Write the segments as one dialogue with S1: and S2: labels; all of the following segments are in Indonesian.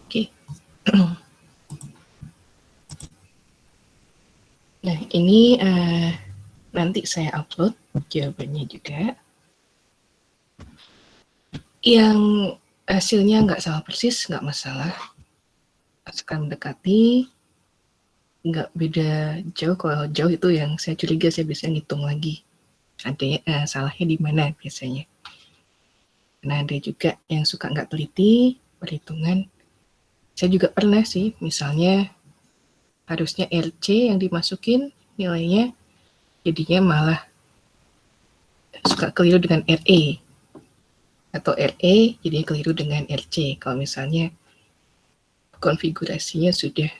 S1: Oke. Nah, ini nanti saya upload jawabannya juga. Yang hasilnya nggak sama persis, nggak masalah. Asalkan mendekati, nggak beda jauh. Kalau jauh itu yang saya curiga, saya bisa ngitung lagi. Ada salahnya di mana biasanya. Nah, ada juga yang suka nggak teliti perhitungan. Saya juga pernah sih, misalnya harusnya RC yang dimasukin nilainya, jadinya malah suka keliru dengan RE. Atau RE jadinya keliru dengan RC. Kalau misalnya konfigurasinya sudah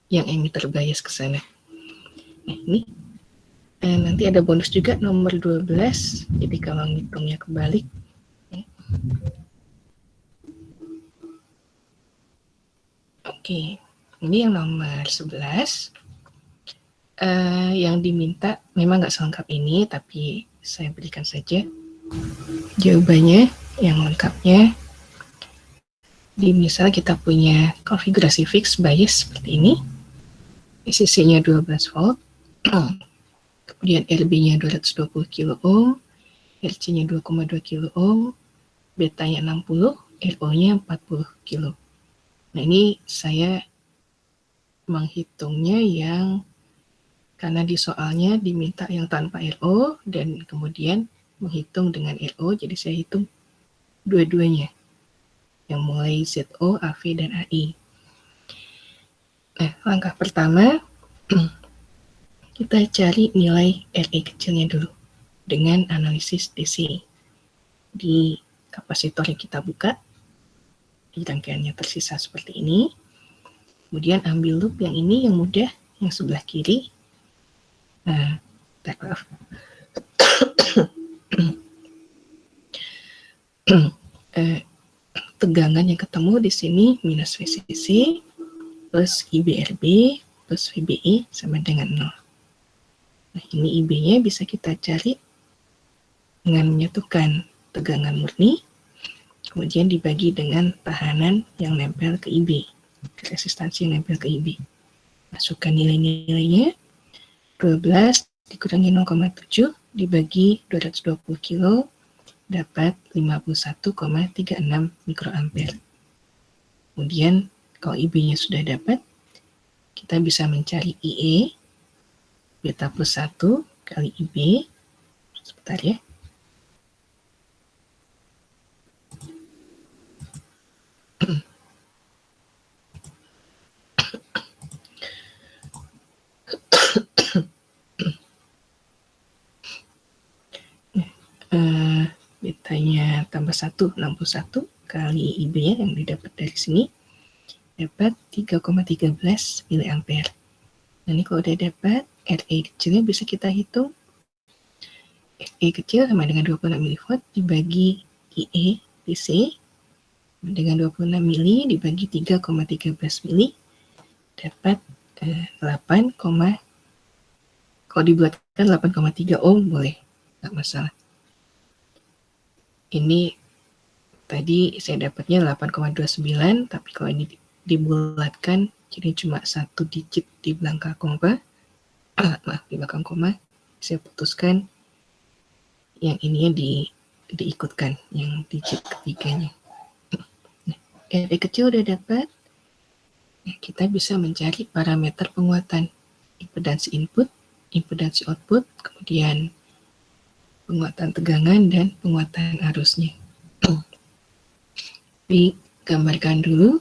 S1: yang emitter bias ke sana. Nah, ini nanti ada bonus juga nomor 12. Jadi kalau ngitungnya kebalik, Oke, ini yang nomor 11. Yang diminta memang nggak selengkap ini, tapi saya berikan saja jawabannya yang lengkapnya. Di misal kita punya konfigurasi fix bias seperti ini, ICC-nya 12 volt, kemudian RB-nya 220 kilo ohm, RC-nya 2,2 kilo ohm, betanya 60, RO-nya 40 kilo. Nah, ini saya menghitungnya yang karena di soalnya diminta yang tanpa RO dan kemudian menghitung dengan RO, jadi saya hitung dua-duanya, yang mulai ZO, AV, dan AI. Nah, langkah pertama, kita cari nilai RE kecilnya dulu dengan analisis DC. Di kapasitor yang kita buka, di rangkaiannya tersisa seperti ini. Kemudian ambil loop yang ini, yang mudah, yang sebelah kiri. Nah, maaf. Tegangan yang ketemu di sini minus VCC plus IBRB plus VBI sama dengan 0. Nah, ini IB-nya bisa kita cari dengan menyatukan tegangan murni, kemudian dibagi dengan tahanan yang nempel ke IB, resistansi yang nempel ke IB. Masukkan nilai-nilainya, 12 dikurangi 0,7 dibagi 220 kilo, dapat 51,36 mikroampere. Kemudian kalau IB-nya sudah dapat, kita bisa mencari IE, beta plus 1 kali IB, sebentar ya. Betanya tambah 1, 61 kali IB yang didapat dari sini, dapat 3,13 miliampere. Nah, ini kalau udah dapat, RE kecilnya bisa kita hitung. RE kecil sama dengan 26 mV dibagi IE DC dengan 26 mili dibagi 3,13 mili, dapat 8, kalau dibuatkan 8,3 ohm boleh, nggak masalah. Ini tadi saya dapatnya 8,29, tapi kalau ini dibulatkan jadi cuma satu digit di belakang koma, di belakang koma, saya putuskan yang ininya diikutkan, yang digit ketiganya. Nah, RE kecil udah dapat, kita bisa mencari parameter penguatan, impedansi input, impedansi output, kemudian penguatan tegangan dan penguatan arusnya. Digambarkan dulu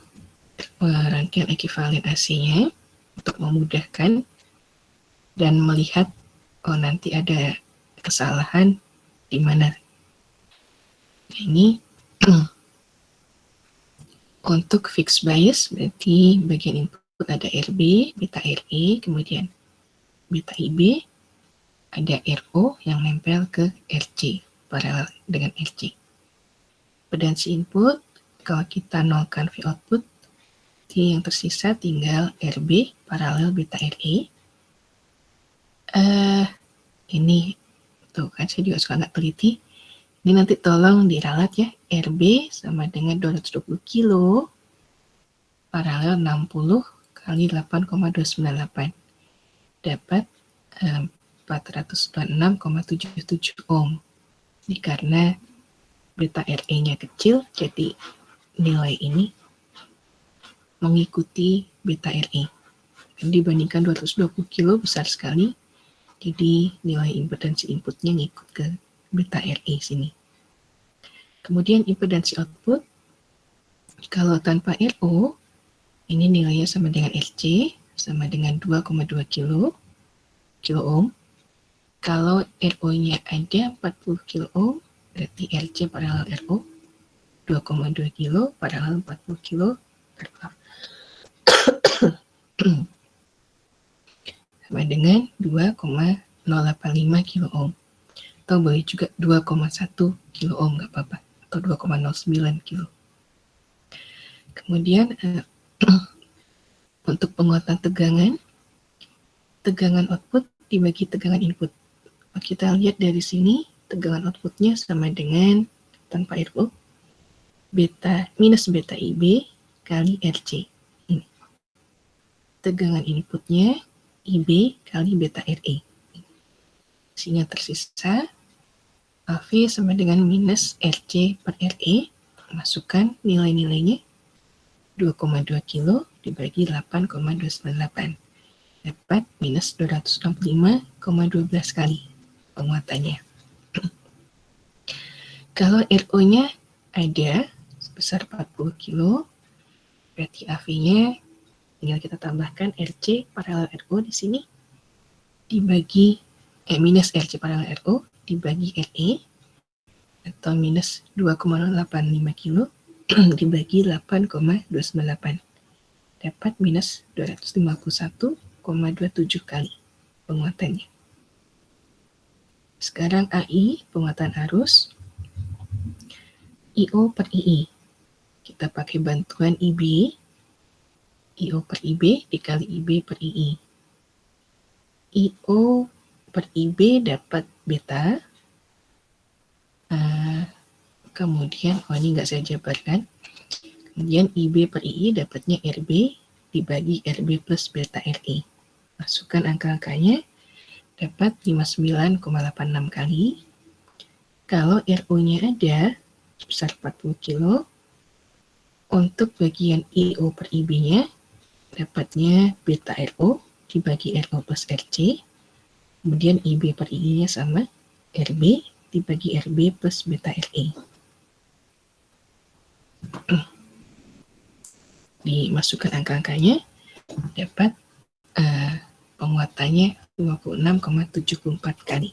S1: rangkaian ekivalen AC-nya untuk memudahkan dan melihat nanti ada kesalahan di mana. Ini untuk fixed bias berarti bagian input ada RB, beta RE, kemudian beta IB, ada RO yang nempel ke RC, paralel dengan RC. Impedansi input, kalau kita nolkan V output, yang tersisa tinggal RB paralel beta RE. Ini tuh kan saya juga suka nggak teliti. Ini nanti tolong diralat ya, RB sama dengan 220 kilo paralel 60 kali 8,298 dapat 426,77 ohm. Ini karena beta RE-nya kecil, jadi nilai ini mengikuti beta RE. Dibandingkan 220 kilo besar sekali, jadi nilai impedansi inputnya ngikut ke beta RE sini. Kemudian impedansi output, kalau tanpa RO, ini nilainya sama dengan RC, sama dengan 2,2 kilo ohm. Kalau RO-nya ada 40 kilo ohm, berarti RC paralel RO 2,2 kilo paralel 40 kilo sama dengan 2,085 kilo ohm. Atau boleh juga 2,1 kilo ohm, nggak apa-apa. Atau 2,09 kilo. Kemudian untuk penguatan tegangan output dibagi tegangan input. Kita lihat dari sini, tegangan outputnya sama dengan tanpa RO, minus beta IB kali RC. Ini. Tegangan inputnya IB kali beta RE. Isinya tersisa, AV sama dengan minus RC per RE. Masukkan nilai-nilainya 2,2 kilo dibagi 8,298. Dapat minus 265,12 kali penguatannya. Kalau RO-nya ada sebesar 40 kilo, berarti AV-nya tinggal kita tambahkan RC paralel RO di sini dibagi minus RC paralel RO dibagi RE atau minus 2,85 kilo dibagi 8,298. Dapat minus 251,27 kali penguatannya. Sekarang AI, penguatan arus, IO per II. Kita pakai bantuan IB, IO per IB dikali IB per II. IO per IB dapat beta, kemudian, ini nggak saya jabarkan, kemudian IB per II dapatnya RB dibagi RB plus beta RE. Masukkan angka-angkanya, dapat 59,86 kali. Kalau RO-nya ada sebesar 40 kilo, untuk bagian IO per IB-nya dapatnya beta RO dibagi RO plus RC, kemudian IB per I-nya sama RB dibagi RB plus beta RE. Dimasukkan angka-angkanya, dapat penguatannya 26,74 kali.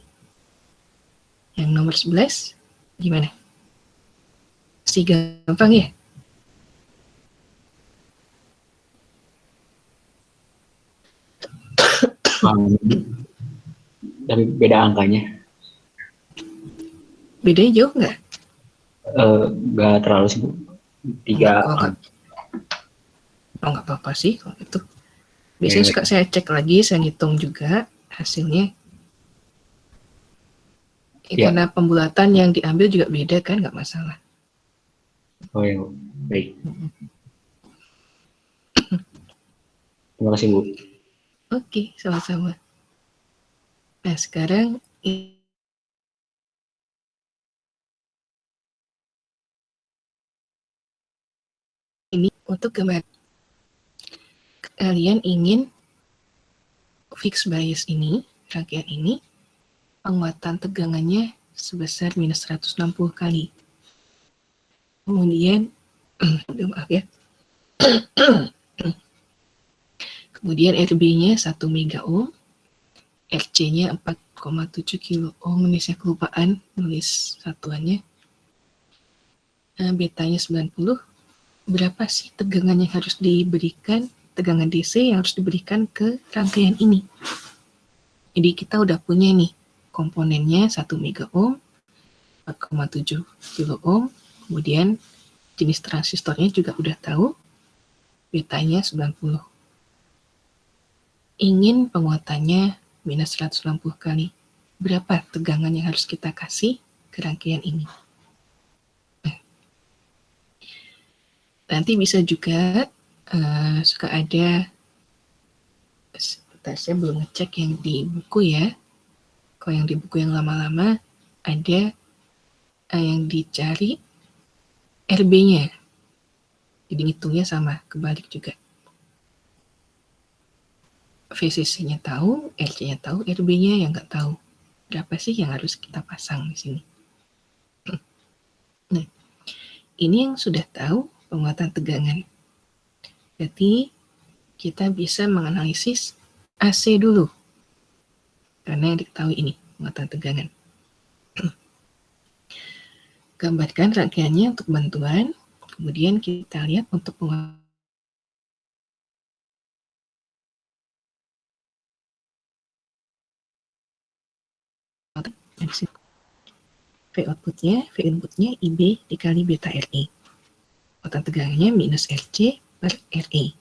S1: Yang nomor 11, gimana? Masih gampang ya?
S2: Tapi beda angkanya.
S1: Bedanya jauh nggak?
S2: Nggak terlalu sih, Bu. 3 angka.
S1: Oh, nggak apa-apa sih kalau itu. Biasanya suka saya cek lagi, saya ngitung juga hasilnya. Karena pembulatan yang diambil juga beda kan, nggak masalah.
S2: Oh ya, baik. Terima kasih, Bu.
S1: Oke, sama-sama. Nah, sekarang ini untuk gambar. Kalian ingin fix bias ini, rangkaian ini, penguatan tegangannya sebesar minus 160 kali. Kemudian, maaf ya. Kemudian RB-nya 1 mega ohm, RC-nya 4,7 kilo ohm, ini saya kelupaan nulis satuannya. Betanya 90. Berapa sih tegangan yang harus diberikan, tegangan DC yang harus diberikan ke rangkaian ini? Jadi kita udah punya nih komponennya 1 mega ohm, 4,7 kilo ohm, kemudian jenis transistornya juga udah tahu, betanya 90. Ingin penguatannya minus 160 kali. Berapa tegangan yang harus kita kasih ke rangkaian ini? Nanti bisa juga suka ada, sebentar saya belum ngecek yang di buku ya. Kalau yang di buku yang lama-lama ada yang dicari RB-nya. Jadi ngitungnya sama, kebalik juga. VCC-nya tahu, RC-nya tahu, RB-nya yang nggak tahu. Berapa sih yang harus kita pasang di sini? Nah, ini yang sudah tahu penguatan tegangan. Berarti kita bisa menganalisis AC dulu. Karena yang diketahui ini, penguatan tegangan. Gambarkan rangkaiannya untuk bantuan, kemudian kita lihat untuk penguatan V outputnya, V inputnya IB dikali beta RE. Penguatan tegangannya minus RC per RE.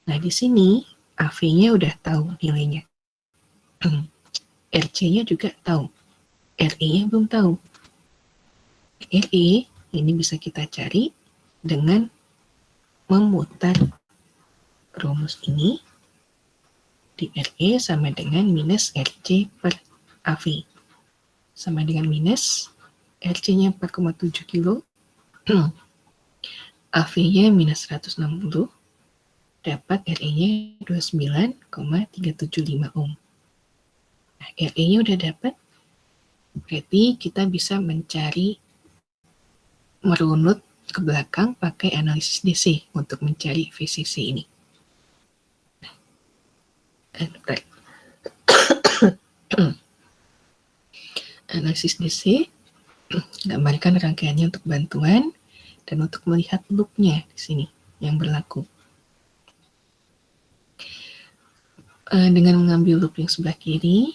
S1: Nah, di sini AV-nya udah tahu nilainya. RC-nya juga tahu. RE-nya belum tahu. RE ini bisa kita cari dengan memutar rumus ini di RE sama dengan minus RC per AV. Sama dengan minus RC-nya 4,7 kilo, AV-nya minus 160, dapat RE-nya 29,375 ohm. Nah, RE-nya udah dapat, berarti kita bisa mencari, merunut ke belakang pakai analisis DC untuk mencari VCC ini. Analisis DC, gambarkan rangkaiannya untuk bantuan dan untuk melihat loop-nya di sini yang berlaku. Dengan mengambil loop yang sebelah kiri,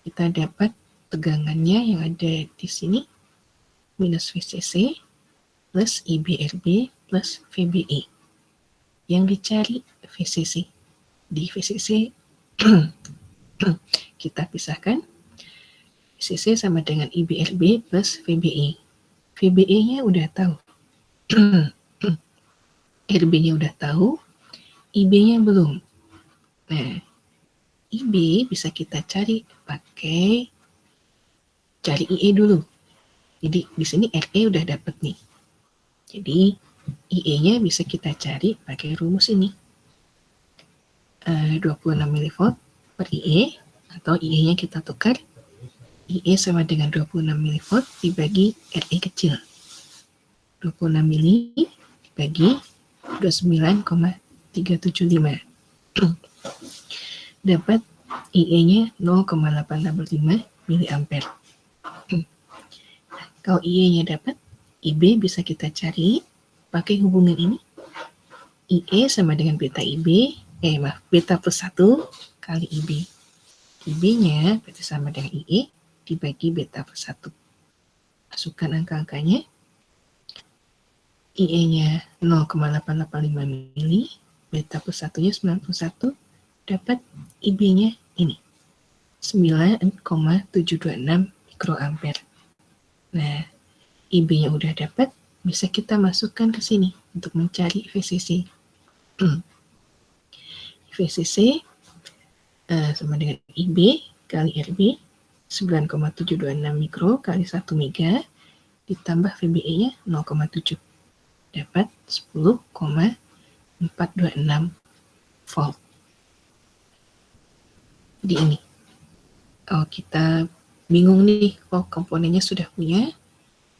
S1: kita dapat tegangannya yang ada di sini minus VCC plus IBRB plus VBE. Yang dicari VCC. Di VCC kita pisahkan. VCC sama dengan IBRB plus VBE. VBE-nya udah tahu. RB-nya udah tahu, IB-nya belum. Nah, IB bisa kita cari pakai cari IE dulu. Jadi di sini RE udah dapet nih. Jadi IE-nya bisa kita cari pakai rumus ini. 26 mV per IE, atau IE-nya kita tukar. IE sama dengan 26 mV dibagi RE kecil. 26 mili dibagi 29,375. Dapat IE-nya 0,885 mA. Kalau IE-nya dapat, IB bisa kita cari pakai hubungan ini. IE sama dengan beta IB, beta plus 1 kali IB. IB-nya berarti sama dengan IE dibagi beta plus 1. Masukkan angka-angkanya. IE-nya 0,885 mili, beta plus 1-nya 91, dapat IB-nya ini, 9,726 mikroampere. Nah, IB-nya udah dapat, bisa kita masukkan ke sini untuk mencari VCC. VCC sama dengan IB kali RB, 9,726 mikro kali 1 mega, ditambah VBE-nya 0,7. Dapat 10,426 volt. Jadi ini. Kalau kita bingung nih, komponennya sudah punya,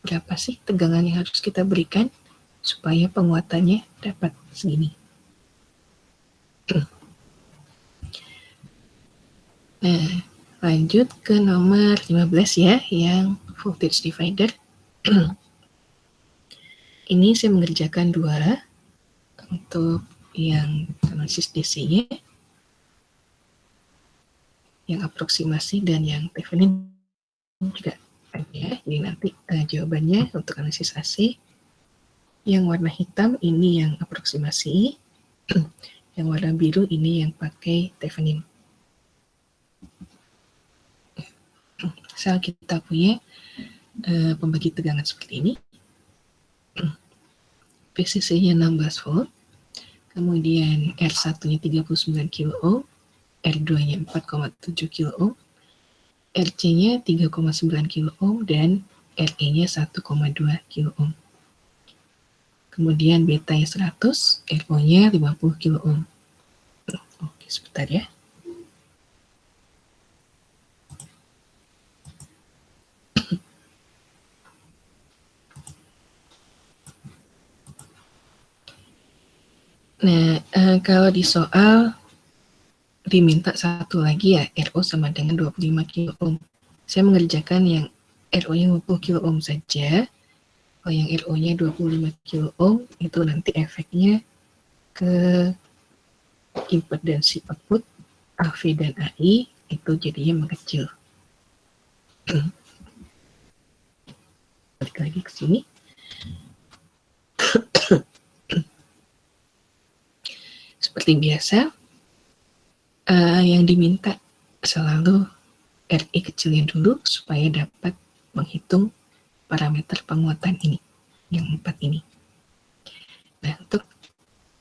S1: berapa sih tegangan yang harus kita berikan supaya penguatannya dapat segini. Nah, lanjut ke nomor 15 ya, yang voltage divider. Ini saya mengerjakan dua, untuk yang analisis DC-nya, yang aproksimasi dan yang Thevenin juga ada. Jadi nanti jawabannya untuk analisis AC. Yang warna hitam ini yang aproksimasi, yang warna biru ini yang pakai Thevenin. Misal kita punya pembagi tegangan seperti ini. VCC-nya 16 volt, kemudian R1-nya 39 kilo ohm, R2-nya 4,7 kilo ohm, RC-nya 3,9 kilo ohm, dan RE-nya 1,2 kilo ohm. Kemudian beta-nya 100, RO-nya 50 kilo ohm. Oke, sebentar ya. Nah, kalau di soal diminta satu lagi ya, RO sama dengan 25 kilo ohm. Saya mengerjakan yang RO-nya 50 kilo ohm saja. Kalau yang RO-nya 25 kilo ohm, itu nanti efeknya ke impedansi output AV dan AI itu jadinya mengecil. Balik lagi ke sini. Seperti biasa, yang diminta selalu RE kecilnya dulu supaya dapat menghitung parameter penguatan ini, yang 4 ini. Nah, untuk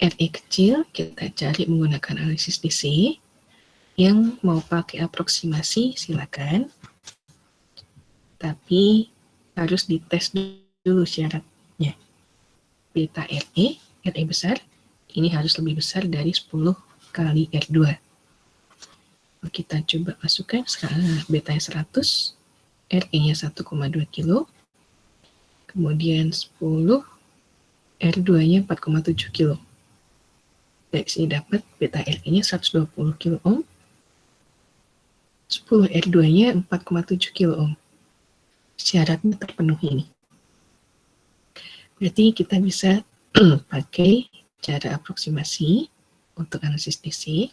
S1: RE kecil kita cari menggunakan analisis DC. Yang mau pakai aproksimasi silakan, tapi harus dites dulu syaratnya. Beta RE besar, ini harus lebih besar dari 10 kali R2. Kita coba masukkan beta 100, RE-nya 1,2 kilo, kemudian 10, R2-nya 4,7 kilo. Dari sini dapat beta RE-nya 120 kilo ohm, 10 R2-nya 4,7 kilo ohm. Syaratnya terpenuhi ini. Berarti kita bisa pakai cara aproksimasi untuk analisis DC.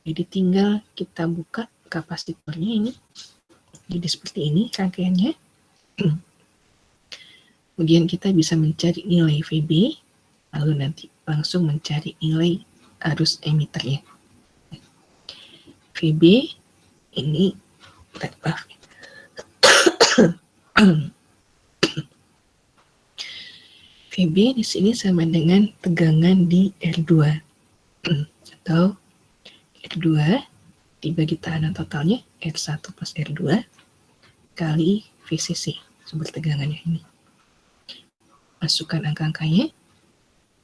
S1: Jadi tinggal kita buka kapasitornya ini. Jadi seperti ini rangkaiannya. Kemudian kita bisa mencari nilai VB, lalu nanti langsung mencari nilai arus emiternya. VB ini VB di sini sama dengan tegangan di R2 atau R2 dibagi tekanan totalnya R1 plus R2 kali VCC, sumber tegangannya ini. Masukkan angka-angkanya,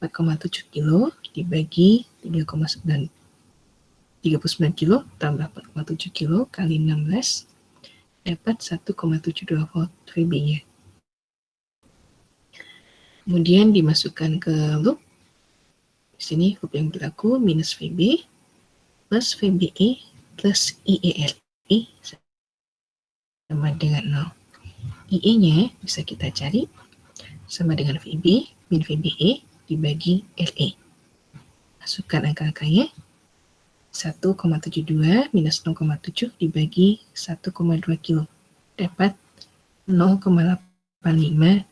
S1: 4,7 kilo dibagi 39 kilo tambah 4,7 kilo kali 16 dapat 1,72 volt VB-nya. Kemudian dimasukkan ke loop. Di sini loop yang berlaku minus VB plus VBE plus IERE sama dengan 0. IE-nya bisa kita cari sama dengan VB min VBE dibagi RE. Masukkan angka-angkanya, 1,72 minus 0,7 dibagi 1,2 kilo dapat 0,85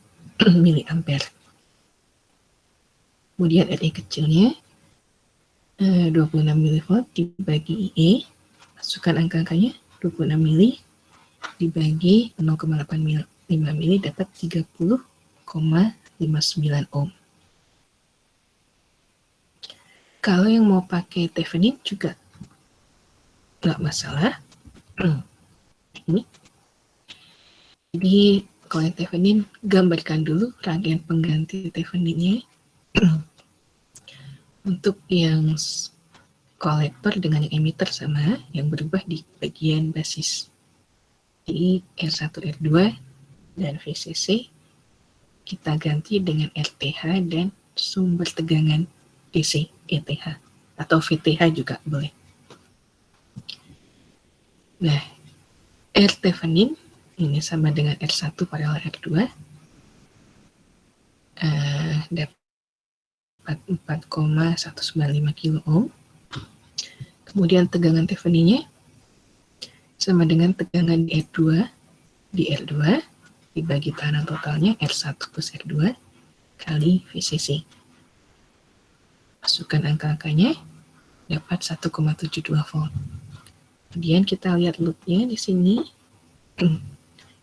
S1: miliampere. Kemudian RE kecilnya 26 mV dibagi IE, masukkan angka-angkanya, 26 mili dibagi 0,85 mili dapat 30,59 ohm. Kalau yang mau pakai Thevenin juga nggak masalah. Ini. Jadi kalau yang Thevenin, gambarkan dulu rangkaian pengganti Theveninnya. Untuk yang kolektor dengan yang emitter sama, yang berubah di bagian basis. Jadi R1, R2, dan VCC kita ganti dengan RTH dan sumber tegangan DC, ETH, atau VTH juga boleh. Nah, R Thevenin ini sama dengan R1 paralel R2, dapat 4,195 kilo ohm. Kemudian tegangan Theveninnya sama dengan tegangan di R2 dibagi tekanan totalnya R1 plus R2 kali VCC. Masukkan angka-angkanya, dapat 1,72 volt. Kemudian kita lihat loopnya di sini.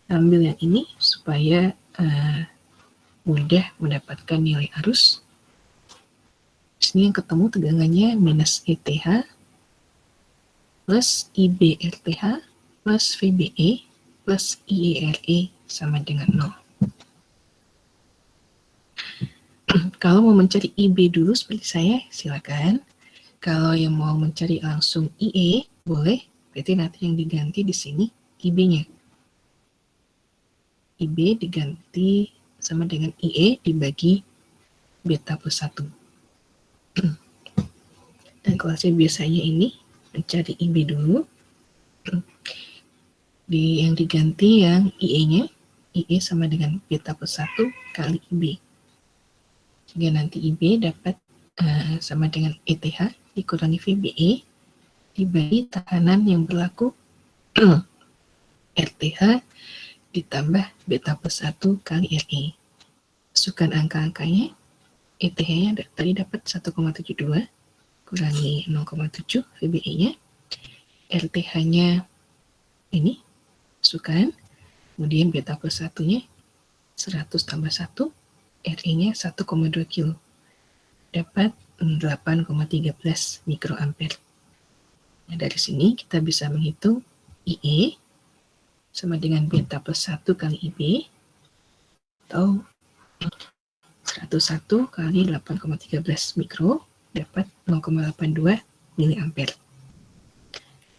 S1: Ambil yang ini supaya mudah mendapatkan nilai arus. Di sini yang ketemu tegangannya minus ETH plus IB RTH plus VBE plus IERE sama dengan 0. Kalau mau mencari IB dulu seperti saya, silakan. Kalau yang mau mencari langsung IE, boleh. Berarti nanti yang diganti di sini IB-nya. IB diganti sama dengan IE dibagi beta plus 1. Dan kalau saya biasanya ini mencari IB dulu, yang diganti yang IE-nya, IE sama dengan beta plus 1 kali IB. Sehingga nanti IB dapat sama dengan ETH dikurangi VBE dibagi tekanan yang berlaku RTH ditambah beta plus 1 kali RE. Masukkan angka-angkanya, ETH-nya tadi dapat 1,72 kurangi 0,7 VBE-nya, RTH-nya ini, masukkan, kemudian beta plus 1-nya 100 tambah 1, RE-nya 1,2 kilo, dapat 8,13 mikroampere. Nah, dari sini kita bisa menghitung IE sama dengan beta plus 1 kali IB, atau 101 kali 8,13 mikro, dapat 0,82 miliampere.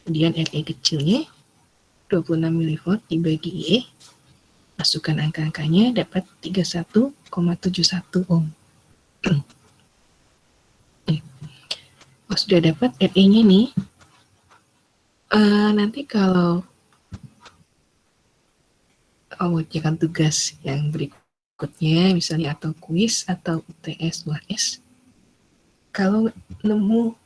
S1: Kemudian RE kecilnya 26 mV dibagi IE, masukkan angka-angkanya, dapat 31,71 ohm. Sudah dapat RE-nya nih. Nanti kalau mengerjakan tugas yang berikutnya, misalnya atau kuis atau UTS 2S, kalau nemu,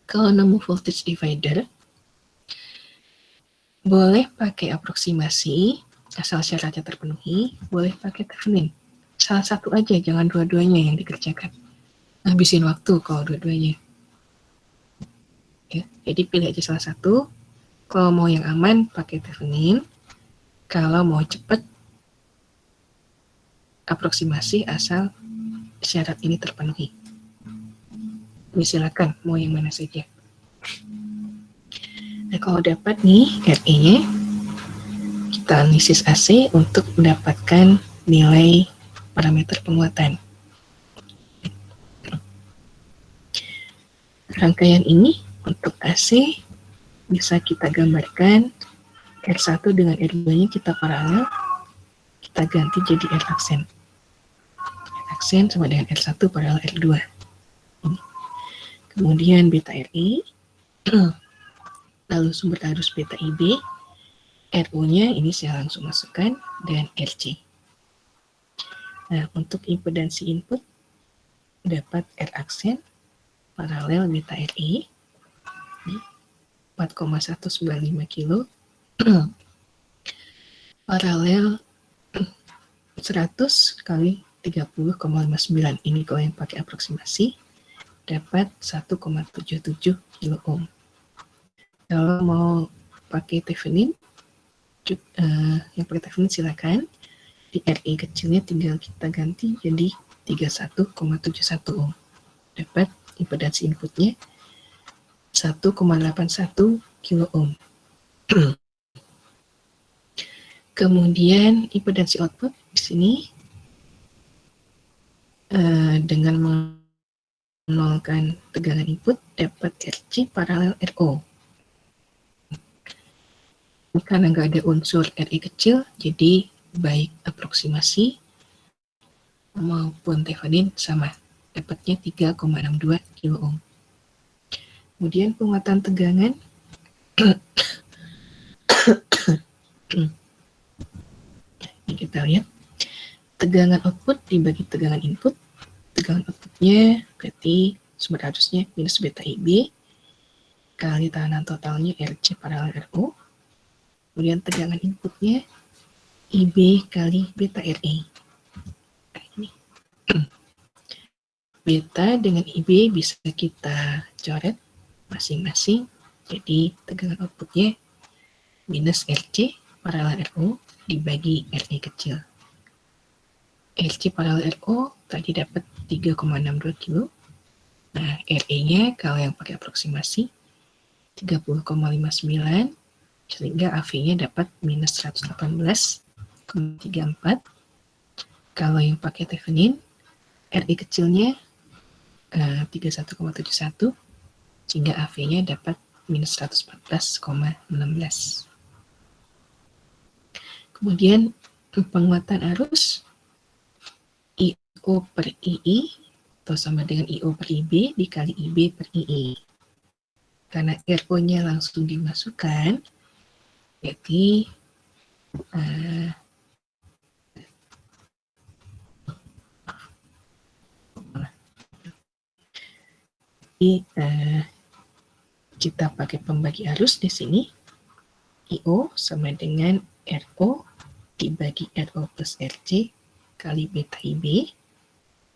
S1: kalau nemu voltage divider, boleh pakai aproksimasi, asal syaratnya terpenuhi, boleh pakai Thevenin. Salah satu aja, jangan dua-duanya yang dikerjakan. Habisin waktu kalau dua-duanya. Ya, jadi pilih aja salah satu. Kalau mau yang aman, pakai Thevenin. Kalau mau cepat, aproksimasi asal syarat ini terpenuhi. Ini silakan, mau yang mana saja. Nah, kalau dapat nih RE-nya, kita analisis AC untuk mendapatkan nilai parameter penguatan. Rangkaian ini untuk AC bisa kita gambarkan R1 dengan R2-nya kita paralel, kita ganti jadi R aksen. R aksen sama dengan R1 paralel R2. Ini. Kemudian beta RI, lalu sumber arus beta IB, RU-nya ini saya langsung masukkan, dan RC. Nah, untuk impedansi input dapat R aksen paralel beta RI 4,195 kilo paralel 100 kali 30,59. Ini kalau yang pakai aproksimasi dapat 1,77 kilo ohm. Kalau mau pakai Thevenin, yang pakai Thevenin silakan. Di RE kecilnya tinggal kita ganti jadi 31,71 ohm. Dapat impedansi inputnya 1,81 kilo ohm. Kemudian impedansi output di sini dengan menolkan tegangan input dapat RC paralel RO. Karena nggak ada unsur RE kecil, jadi baik aproksimasi maupun Thevenin sama, dapatnya 3,62 kilo ohm. Kemudian penguatan tegangan ini kita lihat tegangan output dibagi tegangan input. Tegangan outputnya berarti sumber arusnya minus beta IB kali tekanan totalnya RC paralel RO. Kemudian tegangan inputnya IB kali beta RE. Nah, ini. Beta dengan IB bisa kita coret masing-masing. Jadi tegangan outputnya minus RC paralel RO dibagi RE kecil. RC paralel RO tadi dapat 3,62 kilo. Nah, RE-nya kalau yang pakai aproksimasi 30,59, sehingga AV-nya dapat minus 118,34. Kalau yang pakai Thevenin, RE kecilnya 31,71, sehingga AV-nya dapat minus 114,16. Kemudian penguatan arus IO per II atau sama dengan IO per IB dikali IB per II. Karena RO-nya langsung dimasukkan, jadi kita pakai pembagi arus di sini. IO sama dengan RO dibagi RO plus RC kali beta IB.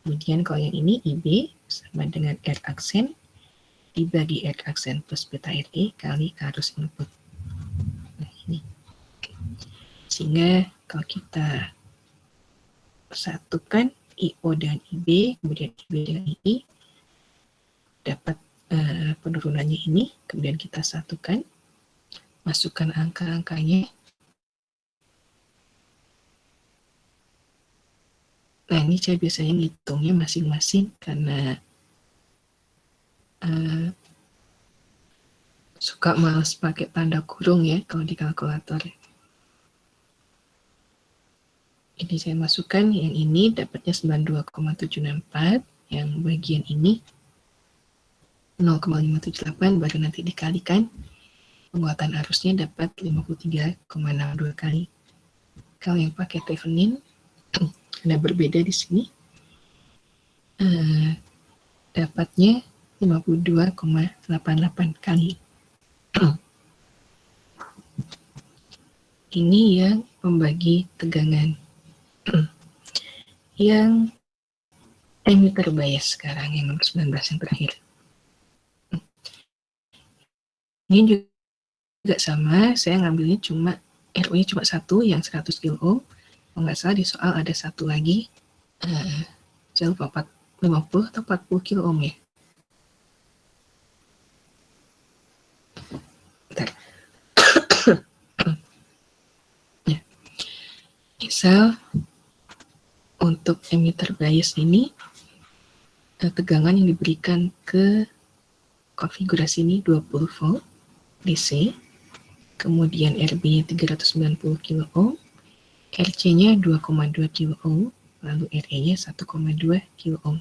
S1: Kemudian kalau yang ini IB sama dengan R aksen dibagi R aksen plus beta RE kali arus input. Nah ini. Sehingga kalau kita satukan IO dengan IB, kemudian IB dengan II, dapat penurunannya ini, kemudian kita satukan, masukkan angka-angkanya. Nah ini saya biasanya ngitungnya masing-masing karena suka males pakai tanda kurung ya kalau di kalkulator. Ini saya masukkan, yang ini dapatnya 92,764, yang bagian ini 0,578, baru nanti dikalikan, penguatan arusnya dapat 53,62 kali. Kalau yang pakai Thevenin, karena berbeda di sini, dapatnya 52,88 kali. Ini yang pembagi tegangan. Yang emitter bias sekarang, yang nomor 19 yang terakhir. Ini juga sama, saya ngambilnya cuma RO-nya cuma satu, yang 100 kilo ohm. Kalau nggak salah di soal ada satu lagi, saya lupa 50 atau 40 kilo ohm ya. Bentar. Ya. Misal untuk emitter bias ini, tegangan yang diberikan ke konfigurasi ini 20 volt DC, kemudian RB-nya 390 kilo ohm, RC-nya 2,2 kilo ohm, lalu RE-nya 1,2 kilo ohm.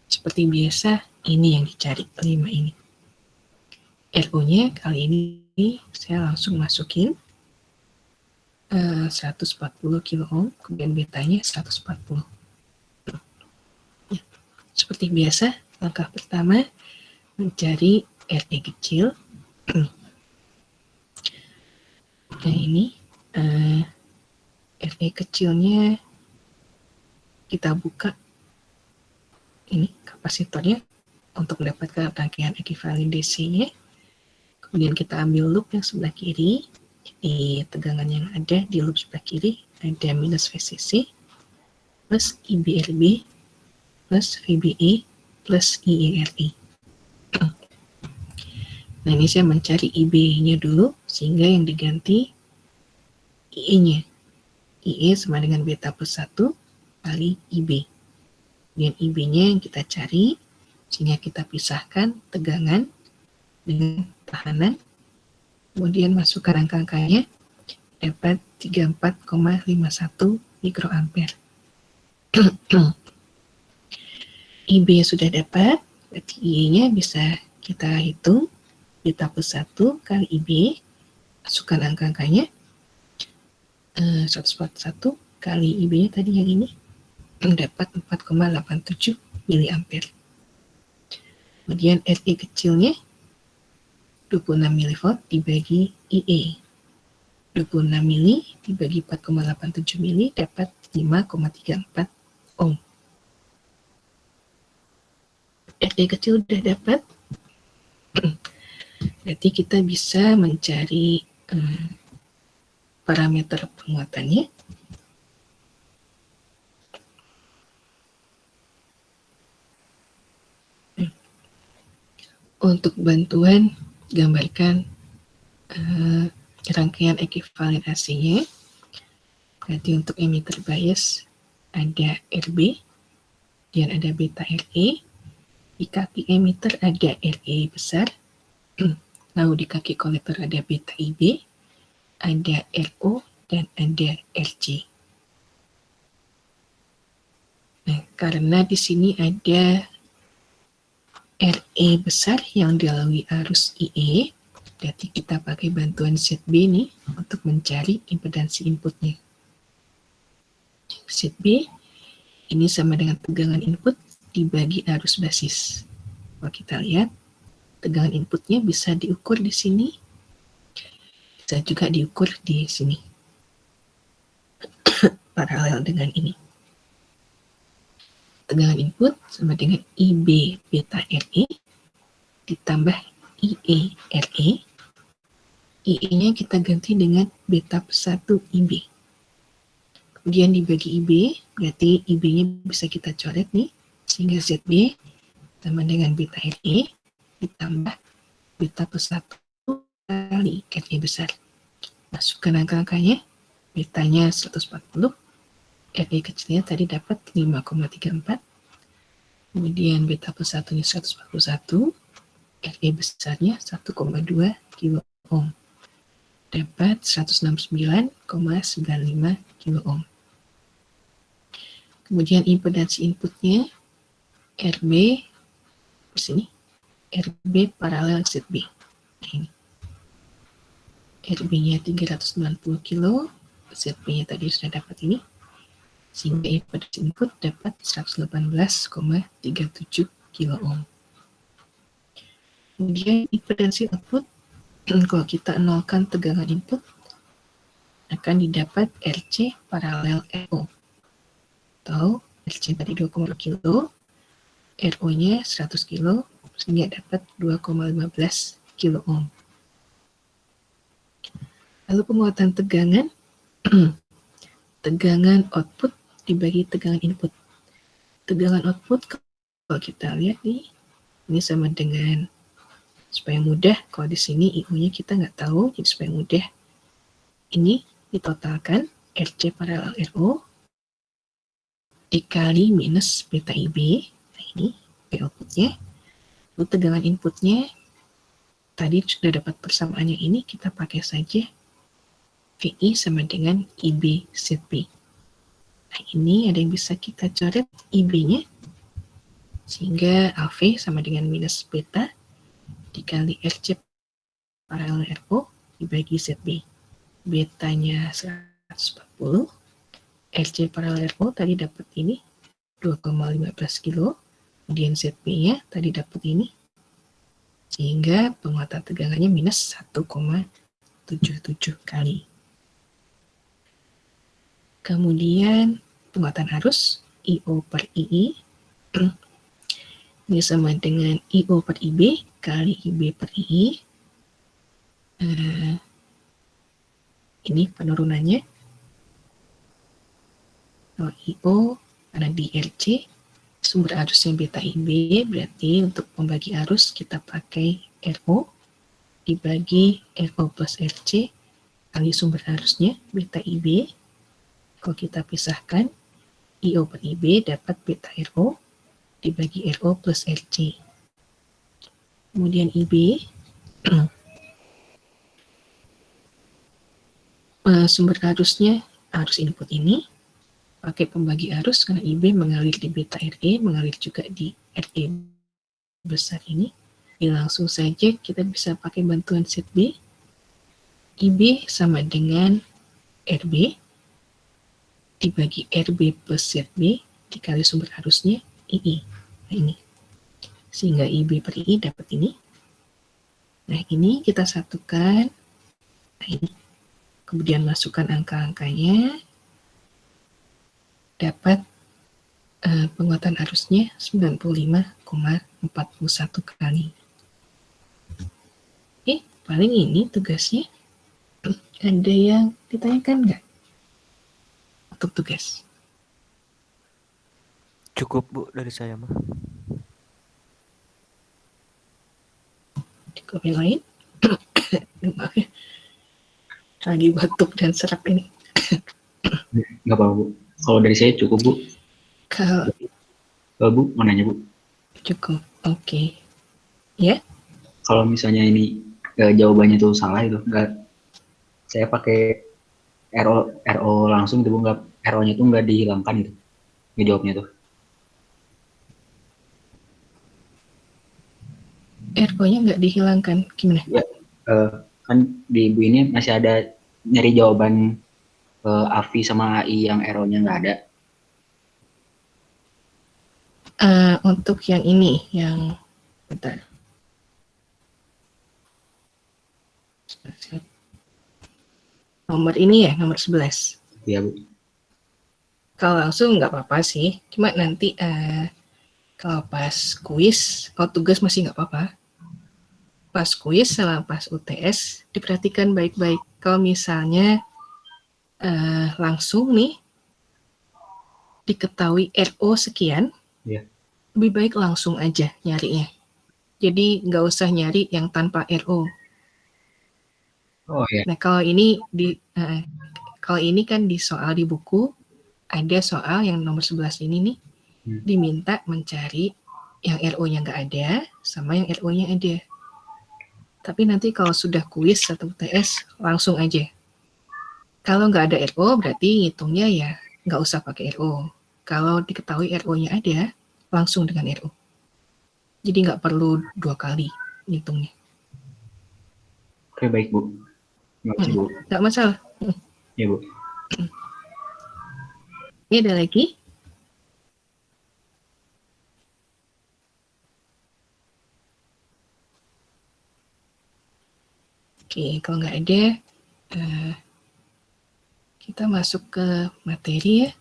S1: Seperti biasa, ini yang dicari, 5 ini. RO-nya kali ini saya langsung masukin 140 kilo ohm, kemudian betanya 140. Ya, seperti biasa, langkah pertama mencari RE kecil. Nah ini RE kecilnya kita buka ini kapasitornya untuk mendapatkan rangkaian ekuivalen DC-nya. Kemudian kita ambil loop yang sebelah kiri. Di tegangan yang ada di loop sebelah kiri ada minus VCC plus IBRB plus VBE plus IERE. Nah ini saya mencari IB-nya dulu, sehingga yang diganti IE-nya. IE sama dengan beta plus 1 kali IB. Dan IB-nya yang kita cari, sehingga kita pisahkan tegangan dengan tahanan, kemudian masukkan angka-angkanya, dapat 34,51 mikroampere. IB sudah dapat, berarti IE-nya bisa kita hitung, beta plus 1 kali IB, masukkan angka-angkanya, 141 kali IB-nya tadi yang ini, dapat 4,87 miliampere. Kemudian RE kecilnya 26 mV dibagi IE. 26 mili dibagi 4,87 mili dapat 5,34 ohm. RE kecil udah dapat. Berarti kita bisa mencari parameter penguatannya. Untuk bantuan, gambarkan rangkaian ekuivalen AC-nya. Berarti untuk emitter bias ada RB, dan ada beta RE. Di kaki emitter ada RE besar, lalu di kaki kolektor ada beta IB, ada RO, dan ada RC. Nah, karena di sini ada RE besar yang dilalui arus IE, berarti kita pakai bantuan ZB nih untuk mencari impedansi inputnya. ZB ini sama dengan tegangan input dibagi arus basis. Kalau kita lihat, tegangan inputnya bisa diukur di sini, bisa juga diukur di sini, paralel dengan ini. Tegangan input sama dengan IB beta RE ditambah IE RE. IE-nya kita ganti dengan beta per 1 IB. Kemudian dibagi IB, berarti IB-nya bisa kita coret nih, sehingga ZB sama dengan beta RE ditambah beta per 1 kali RE besar. Masukkan angka-angkanya, betanya 140, RE kecilnya tadi dapat 5,34, kemudian beta per 1-nya 141, RE besarnya 1,2 kilo ohm, dapat 169,95 kilo ohm. Kemudian impedansi inputnya RB di sini, RB paralel ZB. Nah, ini RB-nya 390 kilo, ZB-nya tadi sudah dapat ini, sehingga impedansi input dapat 118,37 kilo ohm. Kemudian impedansi output, kalau kita nolkan tegangan input, akan didapat RC paralel RO. Atau RC tadi 2,2 kilo, RO-nya 100 kilo, sehingga dapat 2,15 kilo ohm. Lalu penguatan tegangan, tegangan output dibagi tegangan input. Tegangan output, kalau kita lihat nih, ini sama dengan, supaya mudah, kalau di sini IU-nya kita nggak tahu, jadi supaya mudah, ini ditotalkan RC paralel RO dikali minus beta IB. Nah, ini P outputnya. Lalu tegangan inputnya, tadi sudah dapat persamaannya ini, kita pakai saja VI sama dengan IB ZB. Nah, ini ada yang bisa kita coret IB-nya, sehingga AV sama dengan minus beta dikali RC paralel RO dibagi ZB. Betanya 140, RC paralel RO tadi dapat ini 2,15 kilo, kemudian ZB-nya tadi dapat ini, sehingga penguatan tegangannya minus 1,77 kali. Kemudian penguatan arus IO per II ini sama dengan IO per IB kali IB per II. Ini penurunannya. Kalau IO karena di RC, sumber arusnya beta IB, berarti untuk membagi arus kita pakai RO dibagi RO plus RC kali sumber arusnya beta IB. Kalau kita pisahkan, IO per IB dapat beta RO dibagi RO plus RC. Kemudian IB, sumber arusnya arus input ini, pakai pembagi arus karena IB mengalir di beta RE, mengalir juga di RE besar ini. Jadi langsung saja kita bisa pakai bantuan ZB. IB sama dengan RB dibagi RB plus ZB dikali sumber arusnya II. Nah, ini. Sehingga IB per II dapat ini. Nah, ini kita satukan. Nah, ini. Kemudian masukkan angka-angkanya. Dapat penguatan arusnya 95,41 kali. Paling ini tugasnya. Ada yang ditanyakan nggak untuk tugas?
S3: Cukup Bu dari saya mah.
S1: Cukup yang lain? Maaf ya, lagi batuk dan serak ini.
S2: Nggak apa-apa, Bu. Kalau dari saya cukup, Bu.
S1: Kalau
S2: Bu, mau nanya, Bu.
S1: cukup, oke. Ya,
S2: Kalau misalnya ini jawabannya tuh salah itu, nggak, saya pakai RO langsung itu, Bu, nggak, RO-nya tuh nggak dihilangkan gitu, ngejawabnya tuh.
S1: RO-nya nggak dihilangkan, gimana?
S2: Ya, kan di ibu ini masih ada nyari jawaban AFI sama AI yang RO-nya nggak ada.
S1: Untuk yang ini, yang bentar. Nomor ini ya, nomor 11.
S2: Ya, Bu.
S1: Kalau langsung nggak apa-apa sih, cuma nanti kalau pas kuis, kalau tugas masih nggak apa-apa. Pas kuis sama pas UTS, diperhatikan baik-baik. Kalau misalnya langsung nih, diketahui RO sekian,
S2: Iya.
S1: lebih baik langsung aja nyarinya. Jadi nggak usah nyari yang tanpa RO.
S2: Oh ya.
S1: Nah kalau ini kan di soal di buku, ada soal yang nomor 11 ini nih, diminta mencari yang RO-nya nggak ada, sama yang RO-nya ada. Tapi nanti kalau sudah kuis atau UTS, langsung aja. Kalau nggak ada RO, berarti ngitungnya ya nggak usah pakai RO. Kalau diketahui RO-nya ada, langsung dengan RO. Jadi nggak perlu 2 kali ngitungnya.
S2: Oke, baik, Bu. Nggak kasih, Bu.
S1: Nggak masalah.
S2: Ya, Bu.
S1: Ini ada lagi? Oke, kalau nggak ada, kita masuk ke materi ya.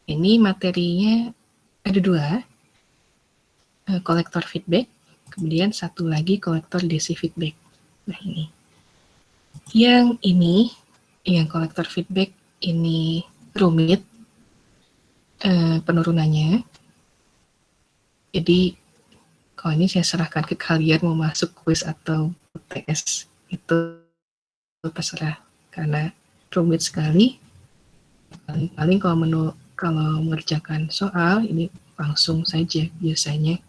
S1: Ini materinya ada 2, kolektor feedback, kemudian satu lagi kolektor DC feedback. Nah ini. Yang ini, yang kolektor feedback ini rumit penurunannya. Jadi kalau ini saya serahkan ke kalian mau masuk kuis atau UTS, itu terserah karena rumit sekali. Paling kalau mengerjakan soal ini langsung saja biasanya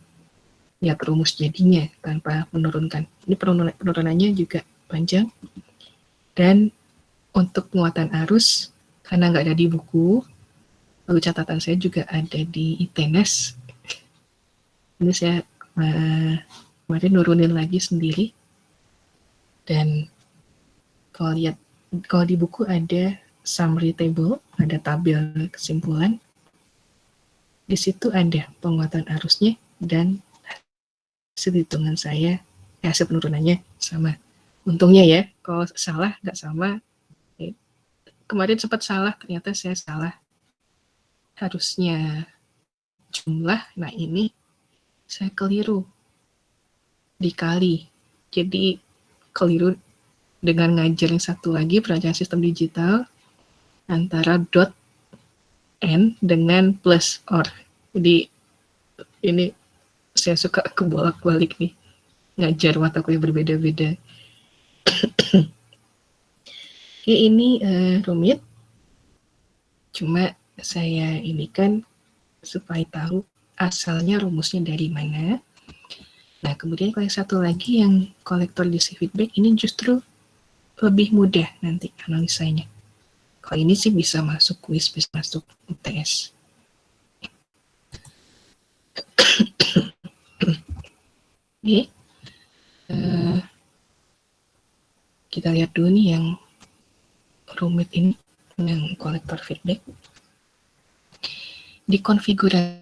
S1: lihat rumus jadinya tanpa menurunkan. Ini penurunannya juga panjang. Dan untuk penguatan arus karena nggak ada di buku, lalu catatan saya juga ada di ITNES. Ini saya kemarin nurunin lagi sendiri. Dan kalau di buku ada summary table, ada tabel kesimpulan. Di situ ada penguatan arusnya dan hasil hitungan saya, hasil penurunannya sama. Untungnya ya, kalau salah nggak sama. Kemarin sempat salah, ternyata saya salah. Harusnya jumlah, nah ini saya keliru. Dikali. Jadi keliru dengan ngajar yang satu lagi, pelajaran sistem digital, antara dot n dengan plus or. Jadi ini saya suka kebolak-balik nih, ngajar mata kuliah berbeda-beda. Oke, ini rumit, cuma saya ini kan supaya tahu asalnya rumusnya dari mana. Nah, kemudian kalau yang satu lagi yang kolektor DC feedback ini justru lebih mudah nanti analisanya. Kalau ini sih bisa masuk kuis, bisa masuk UTS. Oke. Kita lihat dulu nih yang rumit ini, yang kolektor feedback. Di konfigurasi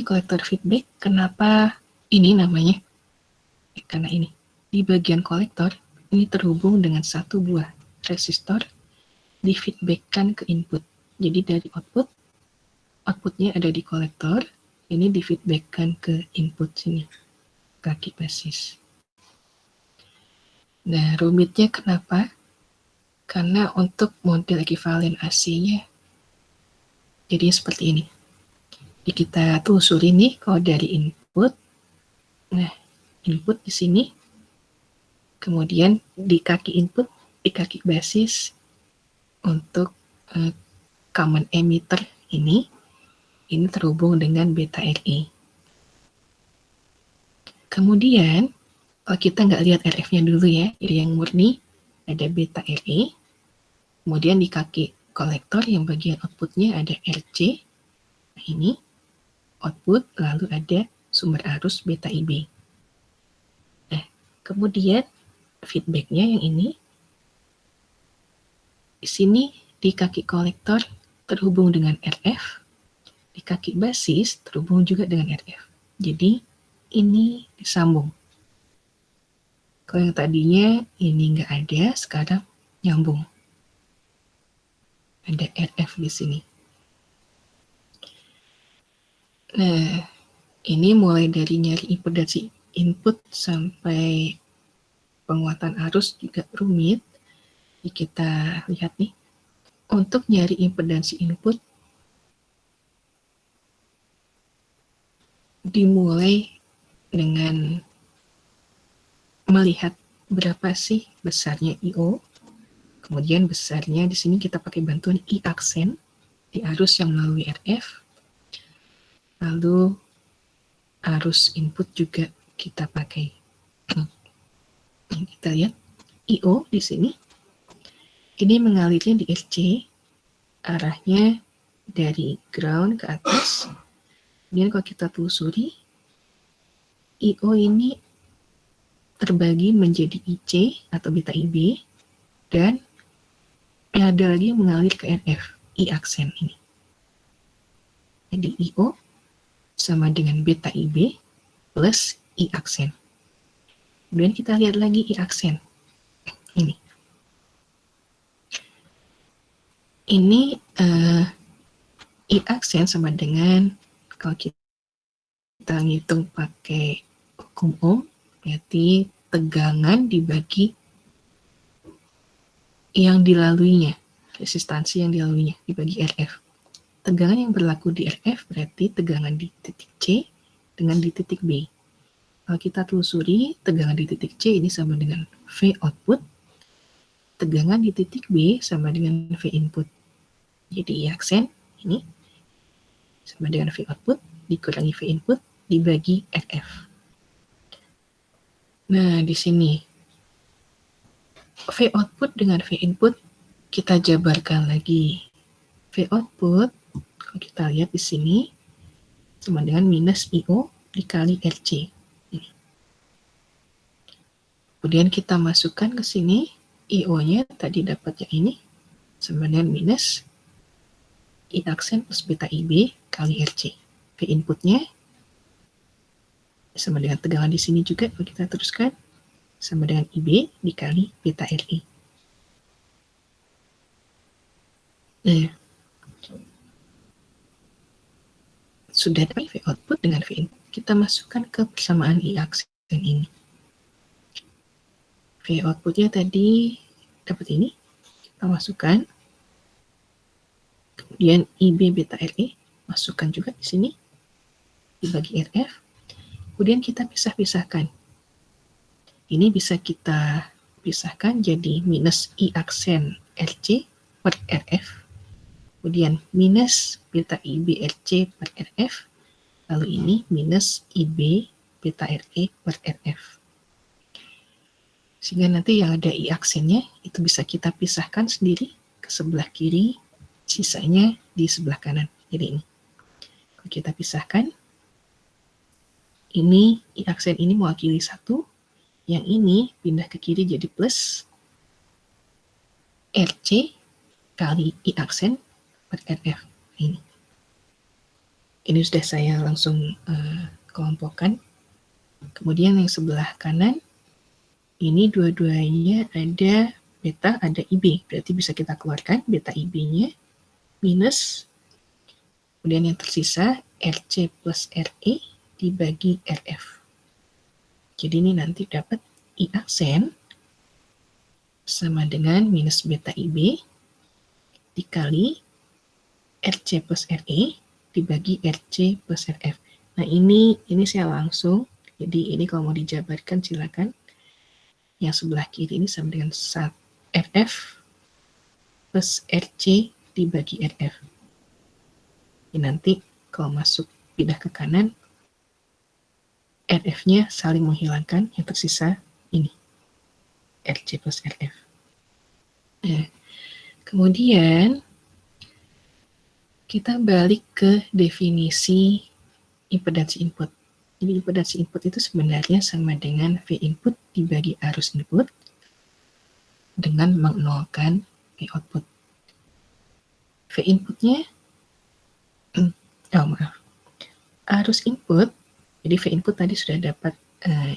S1: kolektor feedback, kenapa ini namanya? Karena ini. Di bagian kolektor, ini terhubung dengan satu buah resistor, di-feedbackkan ke input. Jadi dari outputnya ada di kolektor, ini di-feedbackkan ke input sini, kaki basis. Nah, rumitnya kenapa? Karena untuk model ekivalen AC-nya, jadi seperti ini. Jadi kita telusuri nih kalau dari input. Nah, input di sini, kemudian di kaki input, di kaki basis untuk common emitter ini terhubung dengan beta RE. Kemudian, kalau kita nggak lihat RF-nya dulu ya, jadi yang murni ada beta RE, kemudian di kaki kolektor yang bagian outputnya ada RC, nah ini output, lalu ada sumber arus beta IB. Nah, kemudian feedbacknya yang ini, di sini di kaki kolektor terhubung dengan RF, di kaki basis terhubung juga dengan RF. Jadi ini disambung. Kalau yang tadinya ini nggak ada, sekarang nyambung. Ada RF di sini. Nah, ini mulai dari nyari impedansi input sampai penguatan arus juga rumit. Jadi kita lihat nih, untuk nyari impedansi input dimulai dengan melihat berapa sih besarnya I/O, kemudian besarnya di sini kita pakai bantuan I aksen di arus yang melalui RF, lalu arus input juga kita pakai. Kita lihat I/O di sini, ini mengalirnya di RC, arahnya dari ground ke atas. Kemudian kalau kita telusuri, I/O ini terbagi menjadi IC atau beta IB, dan ada lagi yang mengalir ke RF, I aksen ini. Jadi I/O sama dengan beta IB plus I aksen. Kemudian kita lihat lagi I aksen. Ini. Ini I aksen sama dengan, kalau kita ngitung pakai hukum Ohm, berarti tegangan dibagi yang dilaluinya, resistansi yang dilaluinya dibagi RF. Tegangan yang berlaku di RF berarti tegangan di titik C dengan di titik B. Kalau kita telusuri, tegangan di titik C ini sama dengan V output, tegangan di titik B sama dengan V input. Jadi I aksen ini sama dengan V output dikurangi V input dibagi RF. Nah, di sini V output dengan V input kita jabarkan lagi. V output, kalau kita lihat di sini, sama dengan minus I/O dikali RC. Ini. Kemudian kita masukkan ke sini, I/O-nya tadi dapatnya ini, sama dengan minus I aksen plus beta IB kali RC. V inputnya sama dengan tegangan di sini juga, kalau kita teruskan, sama dengan IB dikali beta RE. Nah, sudah dapat V output dengan V input, kita masukkan ke persamaan I aksen ini. V outputnya tadi dapat ini, kita masukkan, kemudian IB beta RE masukkan juga di sini, dibagi RF, kemudian kita pisah-pisahkan. Ini bisa kita pisahkan jadi minus I aksen RC per RF, kemudian minus beta IB RC per RF, lalu ini minus IB beta RE per RF. Sehingga nanti yang ada I aksennya itu bisa kita pisahkan sendiri ke sebelah kiri, sisanya di sebelah kanan. Jadi ini. Kalau kita pisahkan, ini I aksen ini mewakili 1, yang ini pindah ke kiri jadi plus RC kali I aksen per RF. Ini sudah saya langsung kelompokkan. Kemudian yang sebelah kanan, ini dua-duanya ada beta, ada IB. Berarti bisa kita keluarkan beta IB-nya minus, kemudian yang tersisa RC plus RE dibagi RF. Jadi ini nanti dapat I aksen sama dengan minus beta IB dikali RC plus RE dibagi RC plus RF. Nah ini saya langsung, jadi ini kalau mau dijabarkan silakan. Yang sebelah kiri ini sama dengan RF plus RC dibagi RF. Ini nanti kalau masuk pindah ke kanan, RF-nya saling menghilangkan, yang tersisa ini, RC plus RF. Nah, kemudian kita balik ke definisi impedansi input. Jadi impedansi input itu sebenarnya sama dengan V input dibagi arus input dengan mengnolkan V output. V inputnya, arus input, jadi V input tadi sudah dapat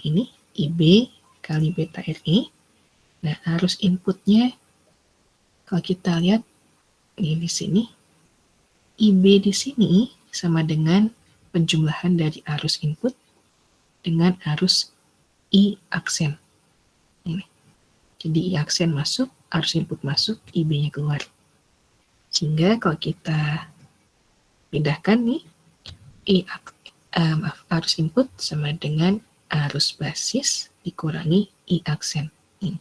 S1: ini, IB kali beta RE. Nah, arus inputnya, kalau kita lihat ini di sini, IB di sini sama dengan penjumlahan dari arus input dengan arus I aksen. Ini. Jadi I aksen masuk, arus input masuk, IB-nya keluar. Sehingga kalau kita pindahkan nih, arus input sama dengan arus basis dikurangi I aksen. Ini.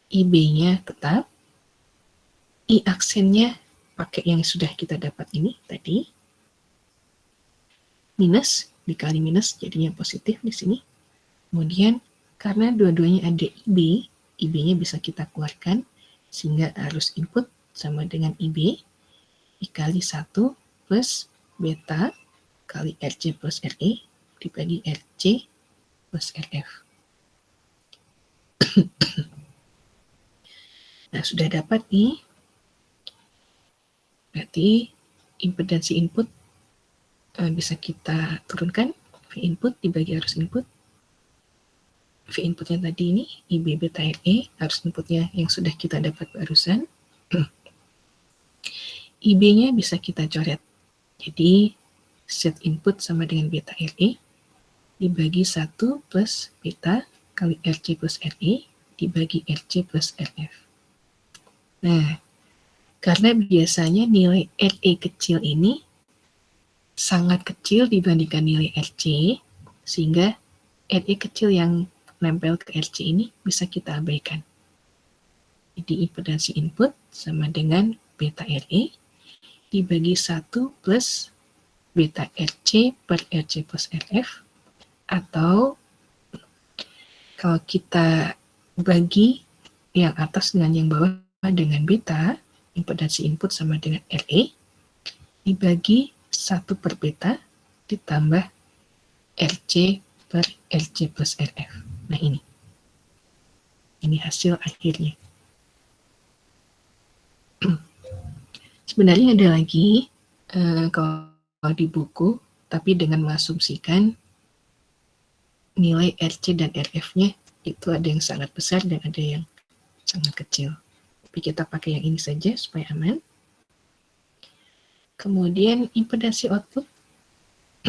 S1: IB-nya tetap, I aksennya pakai yang sudah kita dapat ini tadi, minus dikali minus jadinya positif di sini. Kemudian karena dua-duanya ada IB, IB-nya bisa kita keluarkan sehingga arus input sama dengan IB dikali 1 plus beta kali RC plus RE dibagi RC plus RF. Nah, sudah dapat nih. Berarti impedansi input bisa kita turunkan, V input dibagi arus input. V inputnya tadi ini, IB beta RE, arus inputnya yang sudah kita dapat barusan. IB-nya bisa kita coret. Jadi, set input sama dengan beta RE dibagi 1 plus beta kali RC plus RE dibagi RC plus RF. Nah, karena biasanya nilai RE kecil ini sangat kecil dibandingkan nilai RC, sehingga RE kecil yang nempel ke RC ini bisa kita abaikan. Jadi impedansi input sama dengan beta RE dibagi 1 plus beta RC per RC plus RF, atau kalau kita bagi yang atas dengan yang bawah dengan beta, impedansi input sama dengan RE dibagi 1 per beta ditambah RC per RC plus RF. Nah ini hasil akhirnya. Sebenarnya ada lagi kalau di buku, tapi dengan mengasumsikan nilai RC dan RF-nya itu ada yang sangat besar dan ada yang sangat kecil. Tapi kita pakai yang ini saja supaya aman. Kemudian impedansi output.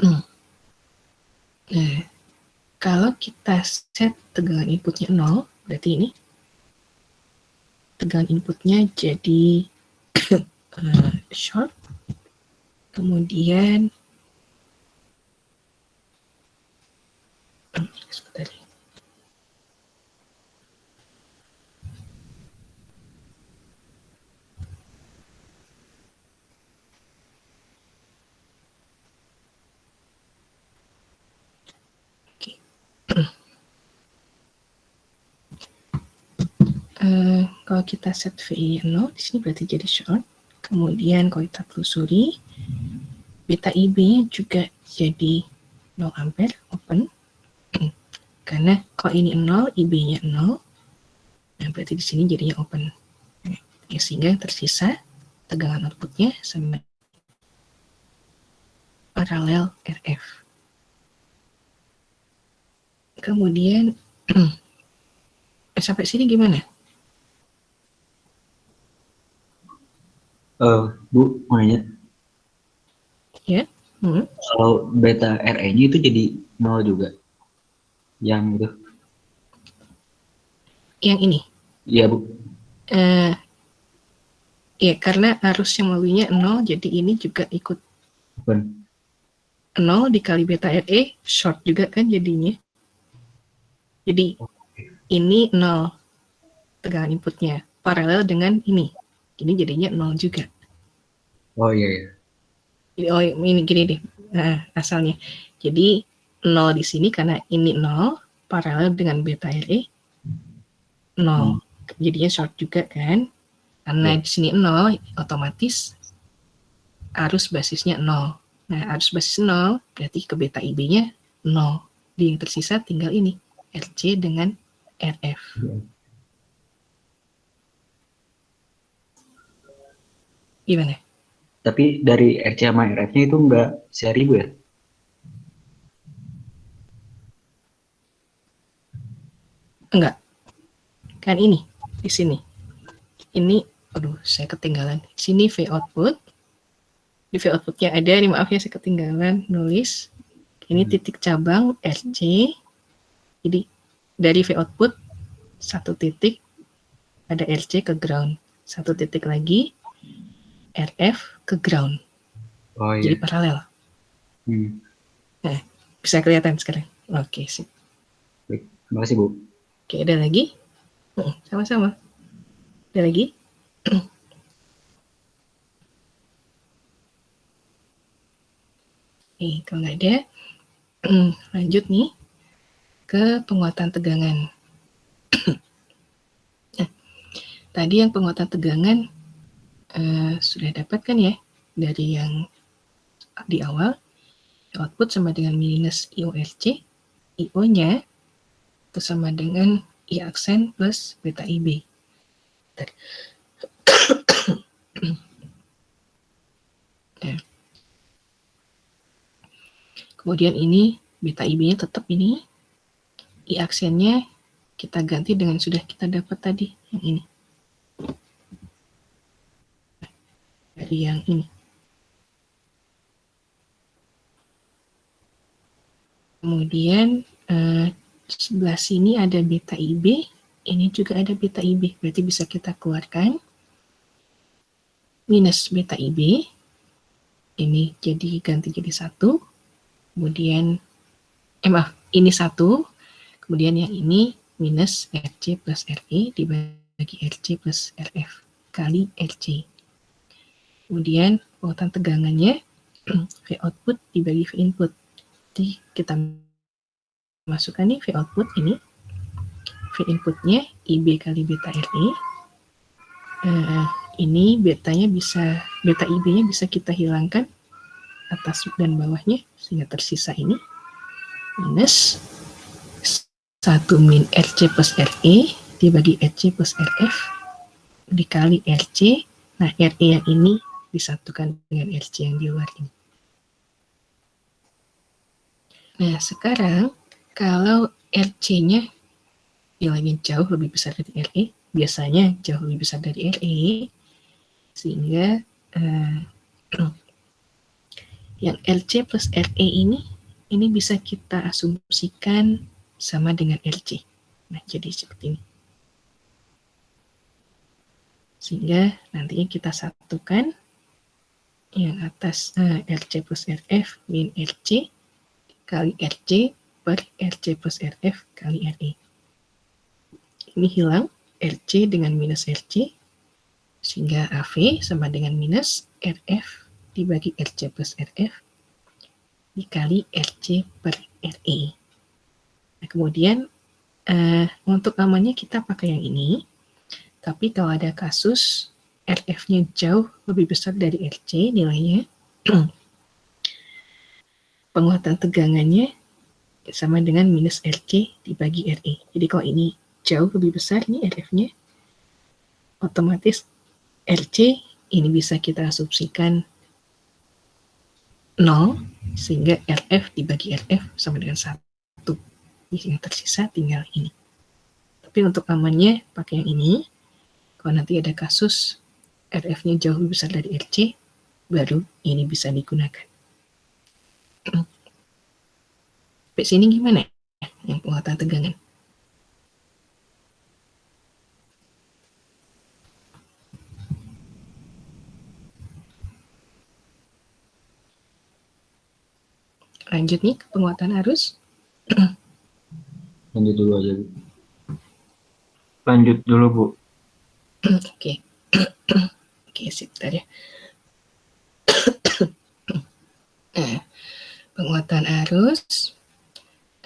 S1: Nah, kalau kita set tegangan inputnya 0, berarti ini tegangan inputnya jadi short. Kemudian sebentar. Kalau kita set VI-nya 0, di sini berarti jadi short. Kemudian kalau kita telusuri, beta IB-nya juga jadi 0 ampere, open. Karena kalau ini 0, IB-nya 0, nah berarti di sini jadinya open. Ya, sehingga tersisa tegangan outputnya sama paralel RF. Kemudian, sampai sini gimana?
S2: Bu, mau nanya.
S1: Ya.
S2: Kalau beta RE-nya itu jadi 0 juga. Yang itu.
S1: Yang ini.
S2: Iya, Bu.
S1: Ya, karena arus yang melaluinya 0, jadi ini juga ikut
S2: Bukan.
S1: 0 dikali beta RE, short juga kan jadinya. Jadi ini 0 tegangan inputnya, paralel dengan ini. Ini jadinya 0 juga.
S2: Oh iya, iya.
S1: Jadi, oh ini gini deh, asalnya. Jadi 0 di sini karena ini 0, paralel dengan beta RE, 0. Jadinya short juga kan. Karena di sini 0, otomatis arus basisnya 0. Nah, arus basis 0 berarti ke beta IB-nya 0. Di yang tersisa tinggal ini, RC dengan RF. Gimana?
S2: Tapi dari RC sama RF-nya itu nggak seri, Bu ya?
S1: Enggak. Kan ini, di sini. Ini, aduh, saya ketinggalan. Sini V output. Di V outputnya ada, ini maaf ya saya ketinggalan nulis. Ini titik cabang RC. Jadi dari V output satu titik ada RC ke ground. Satu titik lagi RF ke ground.
S2: Oh
S1: Jadi
S2: iya.
S1: paralel. Nah, bisa kelihatan sekarang. Oke, sip.
S2: Baik. Terima kasih, Bu.
S1: Oke, ada lagi? Sama-sama. Ada lagi? Nih, kalau nggak ada, lanjut nih ke penguatan tegangan. Nah, tadi yang penguatan tegangan sudah dapat kan ya dari yang di awal, output sama dengan minus IORC, IO-nya itu sama dengan I aksen plus beta IB. Nah, kemudian ini beta IB-nya tetap ini, I aksennya kita ganti dengan sudah kita dapat tadi yang ini. Dari yang ini. Kemudian sebelah sini ada beta IB, ini juga ada beta IB, berarti bisa kita keluarkan minus beta IB, ini jadi ganti jadi 1, kemudian maaf, ini 1, kemudian yang ini minus RC plus RE dibagi RC plus RF kali RC. Kemudian penguatan tegangannya V output dibagi V input. Jadi kita masukkan nih V output ini, V inputnya IB kali beta RE. Ini betanya bisa, beta IB-nya bisa kita hilangkan atas dan bawahnya sehingga tersisa ini minus 1 min RC plus RE dibagi RC plus RF dikali RC. Nah, RE yang ini disatukan dengan RC yang di luar ini. Nah, sekarang kalau RC-nya nilainya jauh lebih besar dari RE, biasanya jauh lebih besar dari RE, sehingga yang RC plus RE ini bisa kita asumsikan sama dengan RC. Nah, jadi seperti ini. Sehingga nantinya kita satukan yang atas RC plus RF min RC kali RC per RC plus RF kali RE. Ini hilang, RC dengan minus RC, sehingga AV sama dengan minus RF dibagi RC plus RF dikali RC per RE. Nah, kemudian untuk amannya kita pakai yang ini, tapi kalau ada kasus RF-nya jauh lebih besar dari RC nilainya, penguatan tegangannya sama dengan minus RC dibagi RE. Jadi kalau ini jauh lebih besar nih RF-nya, otomatis RC ini bisa kita asumsikan 0, sehingga RF dibagi RF sama dengan 1. Yang tersisa tinggal ini. Tapi untuk amannya pakai yang ini. Kalau nanti ada kasus RF-nya jauh lebih besar dari RC, baru ini bisa digunakan. Sampai sini gimana yang penguatan tegangan? Lanjut nih ke penguatan arus.
S2: Lanjut dulu aja, Bu.
S3: Lanjut dulu, Bu.
S1: Oke. Oke, sebentar ya. Penguatan arus.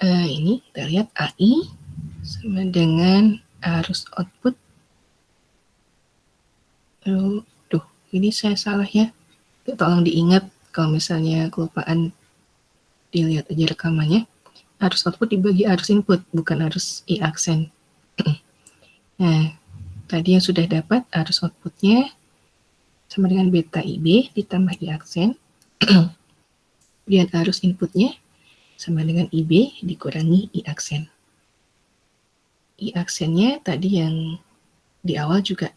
S1: Ini kita lihat AI sama dengan arus output. Duh, ini saya salah ya. Tolong diingat kalau misalnya kelupaan, dilihat aja rekamannya. Arus output dibagi arus input, bukan arus I-aksen. Nah, tadi yang sudah dapat arus outputnya sama dengan beta IB ditambah I-aksen. Kemudian arus inputnya sama dengan IB dikurangi I-aksen. I-aksennya tadi yang di awal juga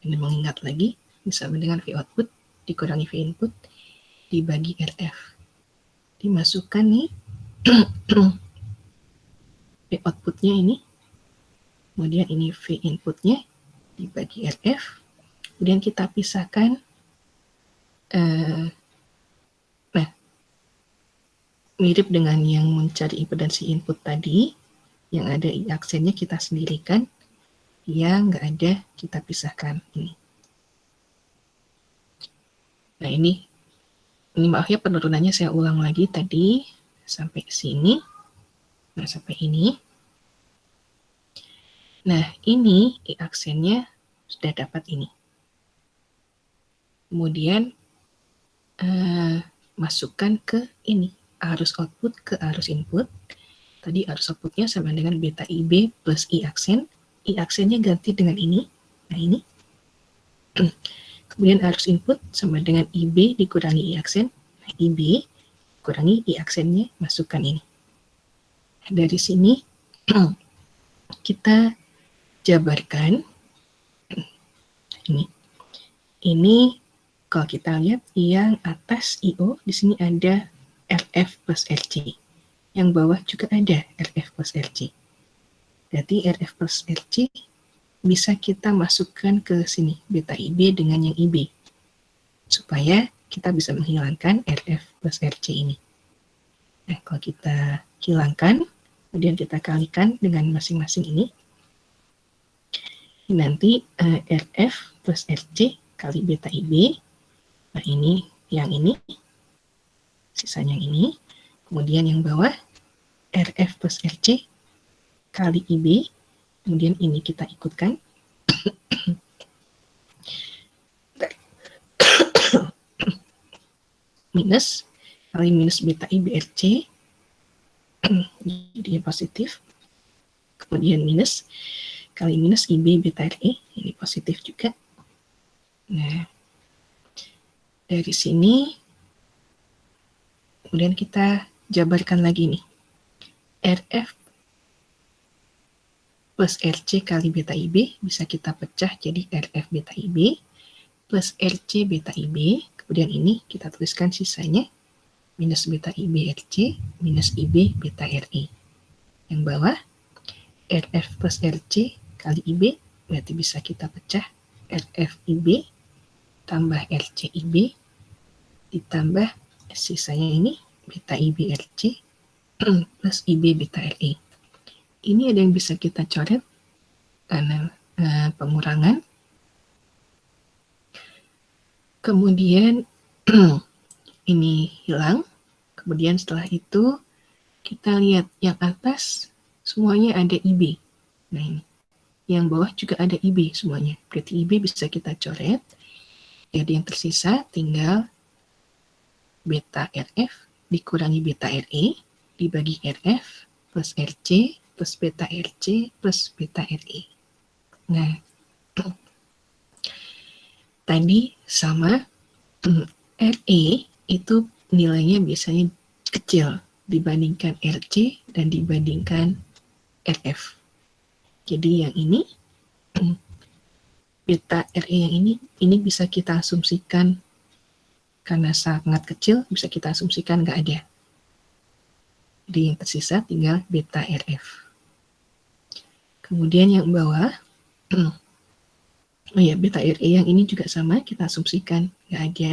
S1: ini mengingat lagi, sama dengan V output dikurangi V input dibagi RF. Dimasukkan nih V outputnya ini, kemudian ini V inputnya dibagi RF, kemudian kita pisahkan. Nah, mirip dengan yang mencari impedansi input tadi, yang ada I-aksennya kita sendirikan, yang nggak ada kita pisahkan ini. Nah ini maaf ya, penurunannya saya ulang lagi tadi sampai sini. Nah sampai ini. Nah ini I-aksennya sudah dapat ini. Kemudian masukkan ke ini, arus output ke arus input. Tadi arus outputnya sama dengan beta IB plus I-aksen. I-aksennya ganti dengan ini. Nah ini. Kemudian arus input sama dengan IB dikurangi I-aksen. Nah, IB kurangi I-aksennya, masukkan ini. Dari sini kita jabarkan ini. Ini kalau kita lihat yang atas IO di sini ada RF plus RC. Yang bawah juga ada RF plus RC. Berarti RF plus RC bisa kita masukkan ke sini, beta IB dengan yang IB. Supaya kita bisa menghilangkan RF plus RC ini. Nah, kalau kita hilangkan, kemudian kita kalikan dengan masing-masing ini. Nanti RF plus RC kali beta IB. Nah, ini yang ini. Sisanya yang ini. Kemudian yang bawah, RF plus RC kali IB. Kemudian ini kita ikutkan. Minus kali minus beta IBRC, jadi positif. Kemudian minus kali minus IB beta RE, ini positif juga. Nah, dari sini kemudian kita jabarkan lagi nih. RF plus RC kali beta IB bisa kita pecah jadi RF beta IB plus RC beta IB. Kemudian ini kita tuliskan sisanya minus beta IB RC minus IB beta RE. Yang bawah RF plus RC kali IB berarti bisa kita pecah RF IB tambah RC IB ditambah sisanya ini beta IB RC plus IB beta RE. Ini ada yang bisa kita coret karena pengurangan. Kemudian ini hilang. Kemudian setelah itu kita lihat yang atas semuanya ada IB. Nah ini. Yang bawah juga ada IB semuanya. Berarti IB bisa kita coret. Jadi yang tersisa tinggal beta RF dikurangi beta RE dibagi RF plus RC plus beta RC plus beta RE. Nah, tadi sama RE itu nilainya biasanya kecil dibandingkan RC dan dibandingkan RF. Jadi yang ini, beta RE yang ini bisa kita asumsikan karena sangat kecil, bisa kita asumsikan nggak ada. Jadi yang tersisa tinggal beta RF. Kemudian yang bawah, oh ya, beta RE yang ini juga sama, kita asumsikan nggak ada.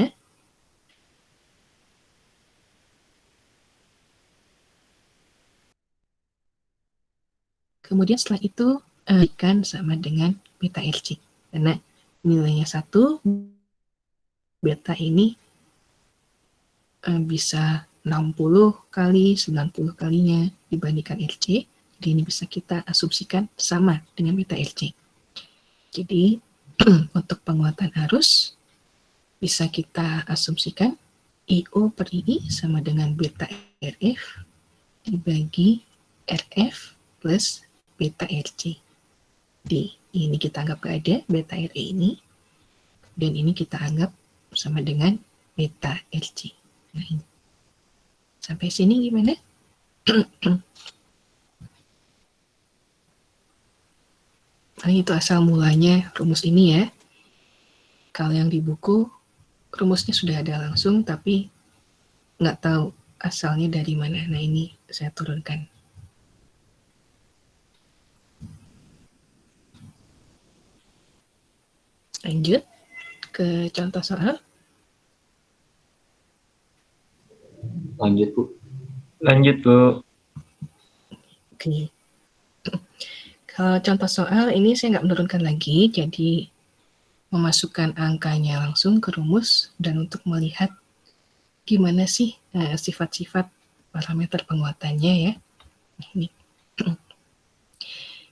S1: Kemudian setelah itu kan sama dengan beta RC. Karena nilainya 1, beta ini bisa 60 kali, 90 kalinya dibandingkan RC. Jadi ini bisa kita asumsikan sama dengan beta RC. Jadi untuk penguatan arus bisa kita asumsikan IO per II sama dengan beta RF dibagi RF plus beta RC. Di ini kita anggap gak ada beta RE ini, dan ini kita anggap sama dengan beta RC. Nah, ini. Sampai sini gimana? Nah, itu asal mulanya rumus ini ya. Kalau yang di buku, rumusnya sudah ada langsung, tapi nggak tahu asalnya dari mana. Nah, ini saya turunkan. Lanjut ke contoh soal.
S2: Lanjut, Bu.
S3: Lanjut, Bu.
S1: Oke. Kalau contoh soal ini saya nggak menurunkan lagi, jadi memasukkan angkanya langsung ke rumus dan untuk melihat gimana sih sifat-sifat parameter penguatannya ya. Ini.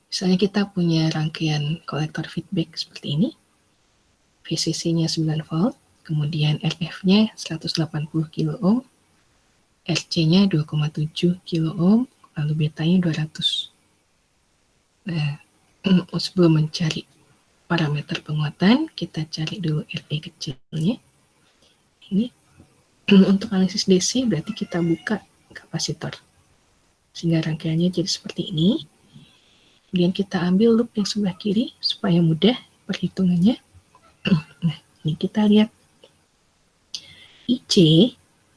S1: Misalnya kita punya rangkaian kolektor feedback seperti ini. VCC-nya 9 volt, kemudian RF-nya 180 kilo ohm, RC-nya 2,7 kilo ohm, lalu betanya 200. Nah, sebelum mencari parameter penguatan, kita cari dulu RE kecilnya. Ini untuk analisis DC berarti kita buka kapasitor. Sehingga rangkaiannya jadi seperti ini. Kemudian kita ambil loop yang sebelah kiri supaya mudah perhitungannya. Nah, ini kita lihat IC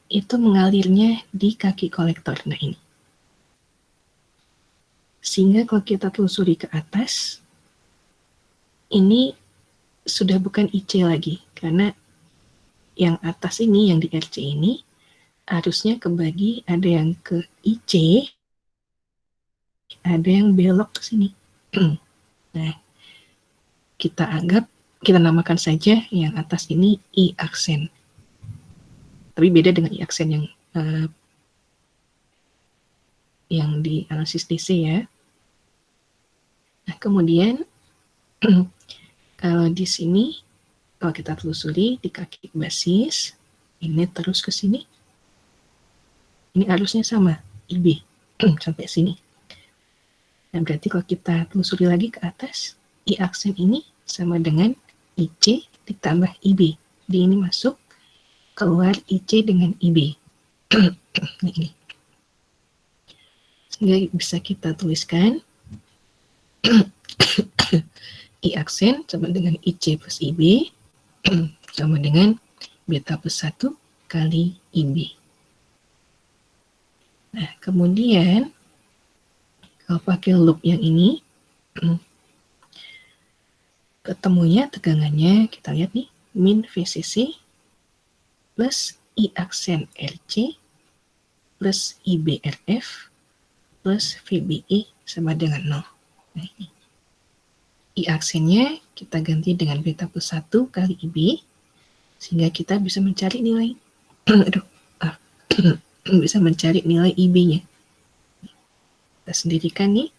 S1: itu mengalirnya di kaki kolektor. Nah, ini. Sehingga kalau kita telusuri ke atas, ini sudah bukan IC lagi, karena yang atas ini, yang di RC ini, arusnya kebagi, ada yang ke IC, ada yang belok ke sini. Nah, kita namakan saja yang atas ini I aksen. Tapi beda dengan I aksen yang di analisis DC ya. Nah, kemudian kalau di sini, kalau kita telusuri di kaki basis, ini terus ke sini. Ini arusnya sama, IB, sampai sini. Nah, berarti kalau kita telusuri lagi ke atas, I aksen ini sama dengan IC ditambah IB. Di ini masuk, keluar IC dengan IB. Nah, ini. Sehingga bisa kita tuliskan I aksen sama dengan IC plus IB sama dengan beta plus 1 kali IB. Nah, kemudian kalau pakai loop yang ini, ketemunya tegangannya, kita lihat nih, min VCC plus I aksen RC plus IB RF plus VBE sama dengan 0. Nah, ini. I aksennya kita ganti dengan beta plus 1 kali IB, sehingga kita bisa mencari nilai bisa mencari nilai IB-nya. Kita sendirikan nih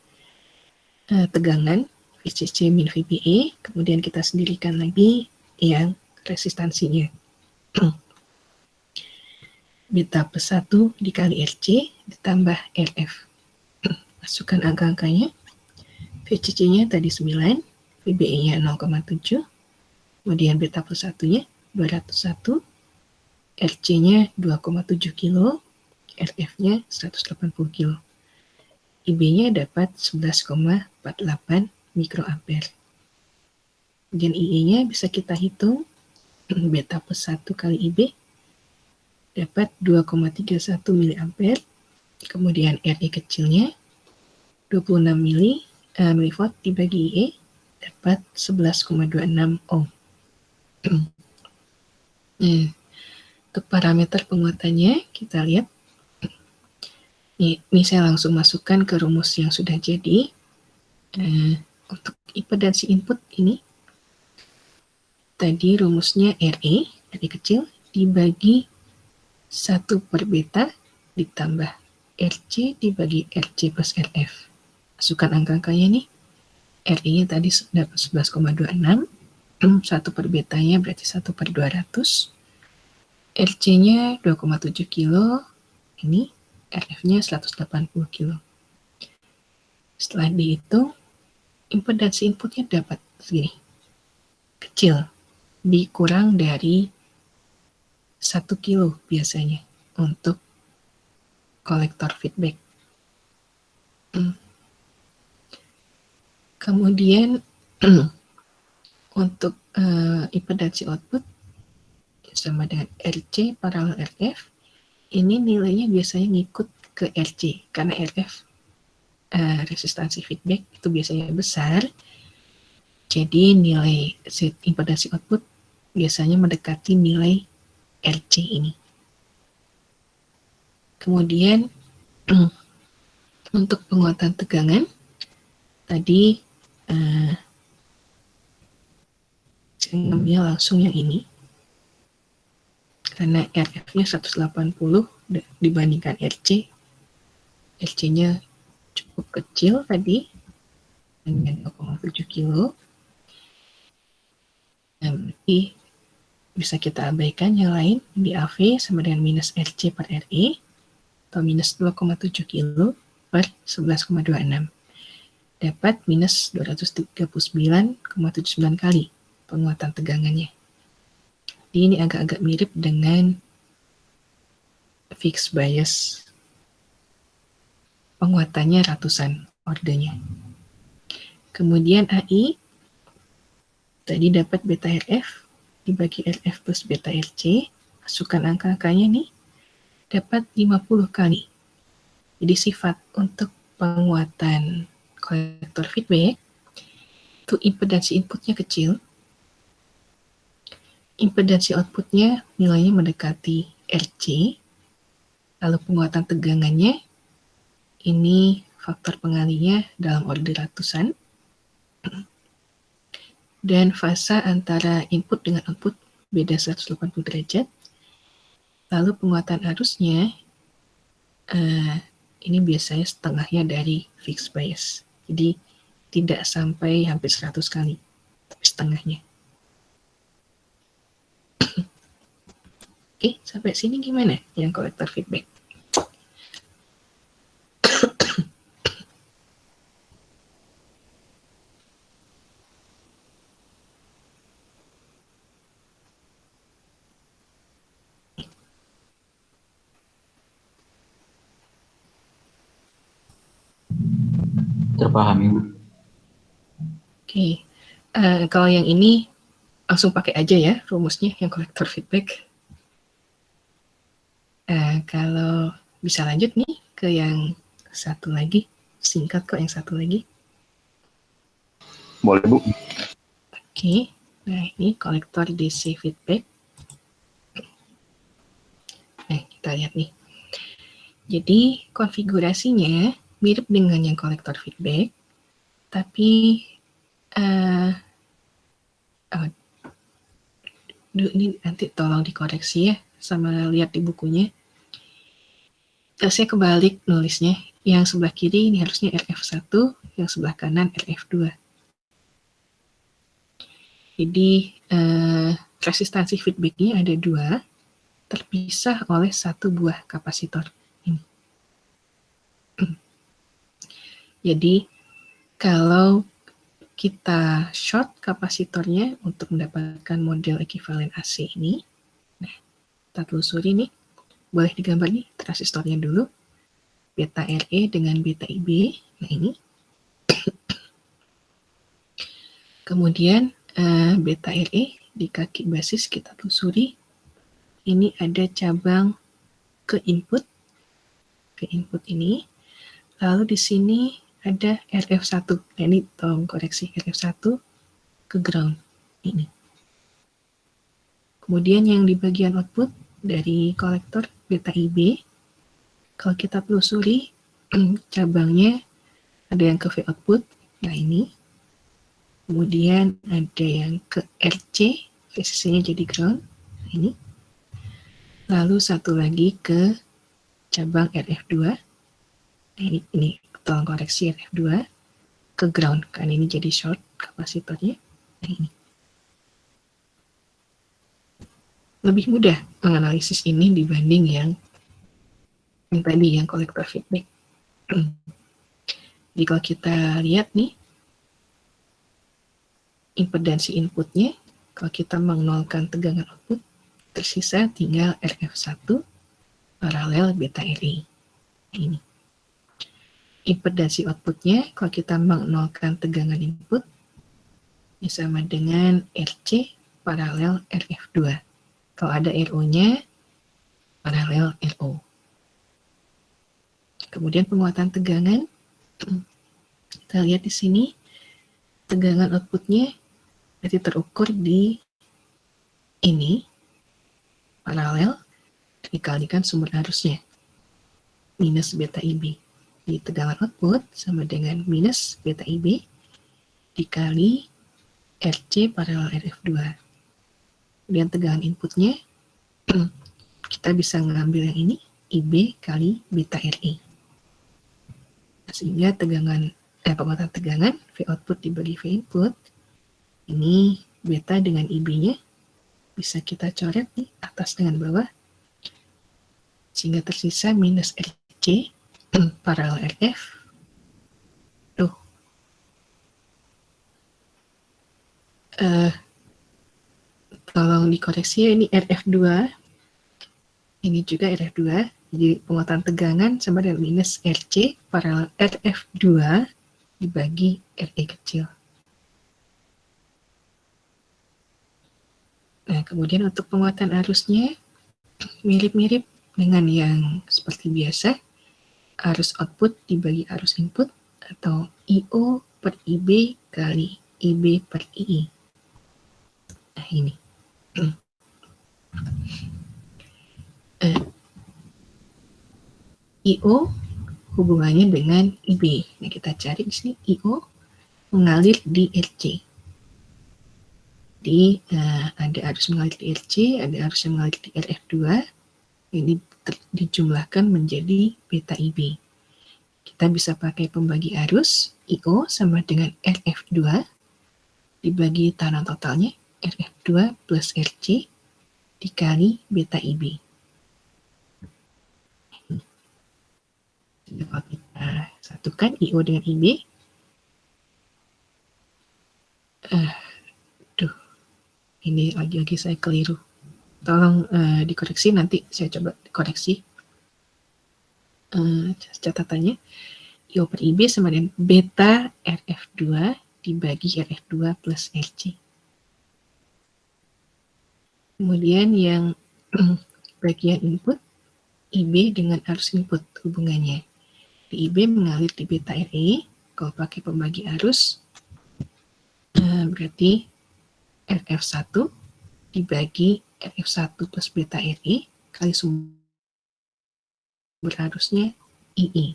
S1: tegangan VCC min VBE, kemudian kita sendirikan lagi yang resistansinya. Beta plus 1 dikali RC ditambah RF. Masukkan angka-angkanya. VCC-nya tadi 9, VBE-nya 0,7, kemudian beta plus 1-nya 201, RC-nya 2,7 kilo, RF-nya 180 kilo. IB-nya dapat 11,48 mikroampere. Kemudian IE-nya bisa kita hitung, beta plus 1 kali IB dapat 2,31 miliampere, kemudian RE kecilnya 26 miliwatt dibagi IE dapat 11,26 ohm. Untuk parameter penguatannya kita lihat. Ini saya langsung masukkan ke rumus yang sudah jadi. Untuk impedansi input ini, tadi rumusnya RE kecil, dibagi 1 per beta ditambah RC dibagi RC plus RF. Masukkan angka-angkanya nih. RE-nya tadi dapat 11,26, 1 per betanya berarti 1 per 200. RC-nya 2,7 kilo, ini RF-nya 180 kilo. Setelah dihitung, impedansi inputnya dapat segini. Kecil, dikurang dari 1 kilo biasanya untuk kolektor feedback. Kemudian untuk impedansi output sama dengan RC paralel RF, ini nilainya biasanya ngikut ke RC karena RF resistansi feedback itu biasanya besar, jadi nilai impedansi output biasanya mendekati nilai RC ini. Kemudian untuk penguatan tegangan tadi saya ngambil langsung yang ini karena RF-nya 180 dibandingkan RC. RC-nya cukup kecil tadi dengan 2,7 kilo. Nanti bisa kita abaikan yang lain, di AV sama dengan minus RC per RE atau minus 2,7 kilo per 11,26. Dapat minus 239,79 kali penguatan tegangannya. Jadi ini agak-agak mirip dengan fixed bias. Penguatannya ratusan ordenya. Kemudian AI, tadi dapat beta RF, dibagi RF plus beta RC, masukkan angka-angkanya nih, dapat 50 kali. Jadi sifat untuk penguatan kolektor feedback, itu impedansi inputnya kecil, impedansi outputnya nilainya mendekati RC, lalu penguatan tegangannya, ini faktor pengalinya dalam order ratusan, dan fasa antara input dengan output beda 180 derajat, lalu penguatan arusnya, ini biasanya setengahnya dari fixed bias, jadi tidak sampai hampir 100 kali, tapi setengahnya. Oke, sampai sini gimana yang kolektor feedback?
S2: Terpahami, Bu.
S1: Oke, kalau yang ini langsung pakai aja ya rumusnya yang kolektor feedback. Kalau bisa lanjut nih ke yang satu lagi, singkat kok yang satu lagi.
S3: Boleh, Bu.
S1: Oke, nah ini kolektor DC feedback. Nah, kita lihat nih. Jadi konfigurasinya mirip dengan yang kolektor feedback, tapi ini nanti tolong dikoreksi ya, sama lihat di bukunya. Saya kebalik nulisnya, yang sebelah kiri ini harusnya RF1, yang sebelah kanan RF2. Jadi resistansi feedbacknya ada 2, terpisah oleh 1 buah kapasitor ini. Jadi kalau kita short kapasitornya untuk mendapatkan model ekivalen AC ini, nah kita telusuri nih, boleh digambar nih transistornya dulu, beta RE dengan beta IB, nah ini. Kemudian beta RE di kaki basis kita telusuri, ini ada cabang ke input ini, lalu di sini ada RF1, nah ini tolong koreksi, RF1 ke ground ini. Kemudian yang di bagian output dari kolektor beta IB, kalau kita telusuri cabangnya ada yang ke V output, Nah ini. Kemudian ada yang ke RC, VCC-nya jadi ground. Nah, ini. Lalu satu lagi ke cabang RF2. Nah, ini tolong koreksi RF2 ke ground, kan ini jadi short kapasitornya. Nah, ini. Lebih mudah menganalisis ini dibanding yang tadi, yang kolektor feedback. Jadi kalau kita lihat nih, impedansi inputnya, kalau kita menolkan tegangan output, tersisa tinggal RF1 paralel beta RE. Ini. Impedansi outputnya, kalau kita menolkan tegangan input, ini sama dengan RC paralel RF2. Kalau ada RO-nya, paralel RO. Kemudian penguatan tegangan, kita lihat di sini, tegangan outputnya berarti terukur di ini, paralel, dikalikan sumber arusnya, minus beta IB. Jadi tegangan output sama dengan minus beta IB dikali RC paralel RF2. Kemudian tegangan inputnya, kita bisa mengambil yang ini, IB kali beta RE. Sehingga tegangan, penguatan tegangan, V output dibagi V input, ini beta dengan IB-nya bisa kita coret di atas dengan bawah, sehingga tersisa minus RC paralel RF. Tolong dikoreksi ya, ini RF2, ini juga RF2, jadi penguatan tegangan sama dengan minus RC paralel RF2 dibagi RE kecil. Nah, kemudian untuk penguatan arusnya mirip-mirip dengan yang seperti biasa, arus output dibagi arus input atau IO per IB kali IB per II. Nah, ini. IO hubungannya dengan IB. Nah, kita cari di sini IO mengalir di RC. Jadi ada arus mengalir di RC, ada arus yang mengalir di RF2. Ini dijumlahkan menjadi beta IB. Kita bisa pakai pembagi arus, IO sama dengan RF2 dibagi tekanan totalnya, RF2 plus RC dikali beta IB. Kalau kita satukan IO dengan IB, ini lagi-lagi saya keliru. Tolong dikoreksi, nanti saya coba dikoreksi catatannya. IO per IB sama dengan beta RF2 dibagi RF2 plus RC. Kemudian yang bagian input, IB dengan arus input hubungannya. Di IB mengalir di beta RE, kalau pakai pembagi arus, berarti RF1 dibagi RF1 plus beta RE kali sumber arusnya II.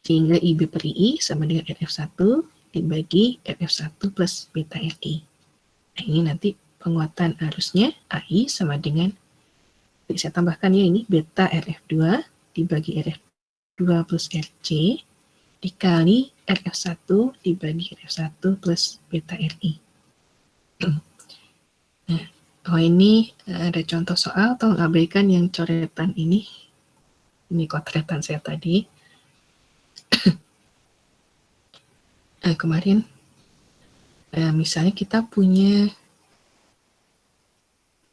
S1: Sehingga IB per II sama dengan RF1 dibagi RF1 plus beta RE. Nah, ini nanti penguatan arusnya AI sama dengan, saya tambahkan ya, ini beta RF2 dibagi RF2 plus RC dikali RF1 dibagi RF1 plus beta RI. Nah, kalau ini ada contoh soal, tolong abaikan yang coretan ini. Ini coretan saya tadi. Kemarin, misalnya kita punya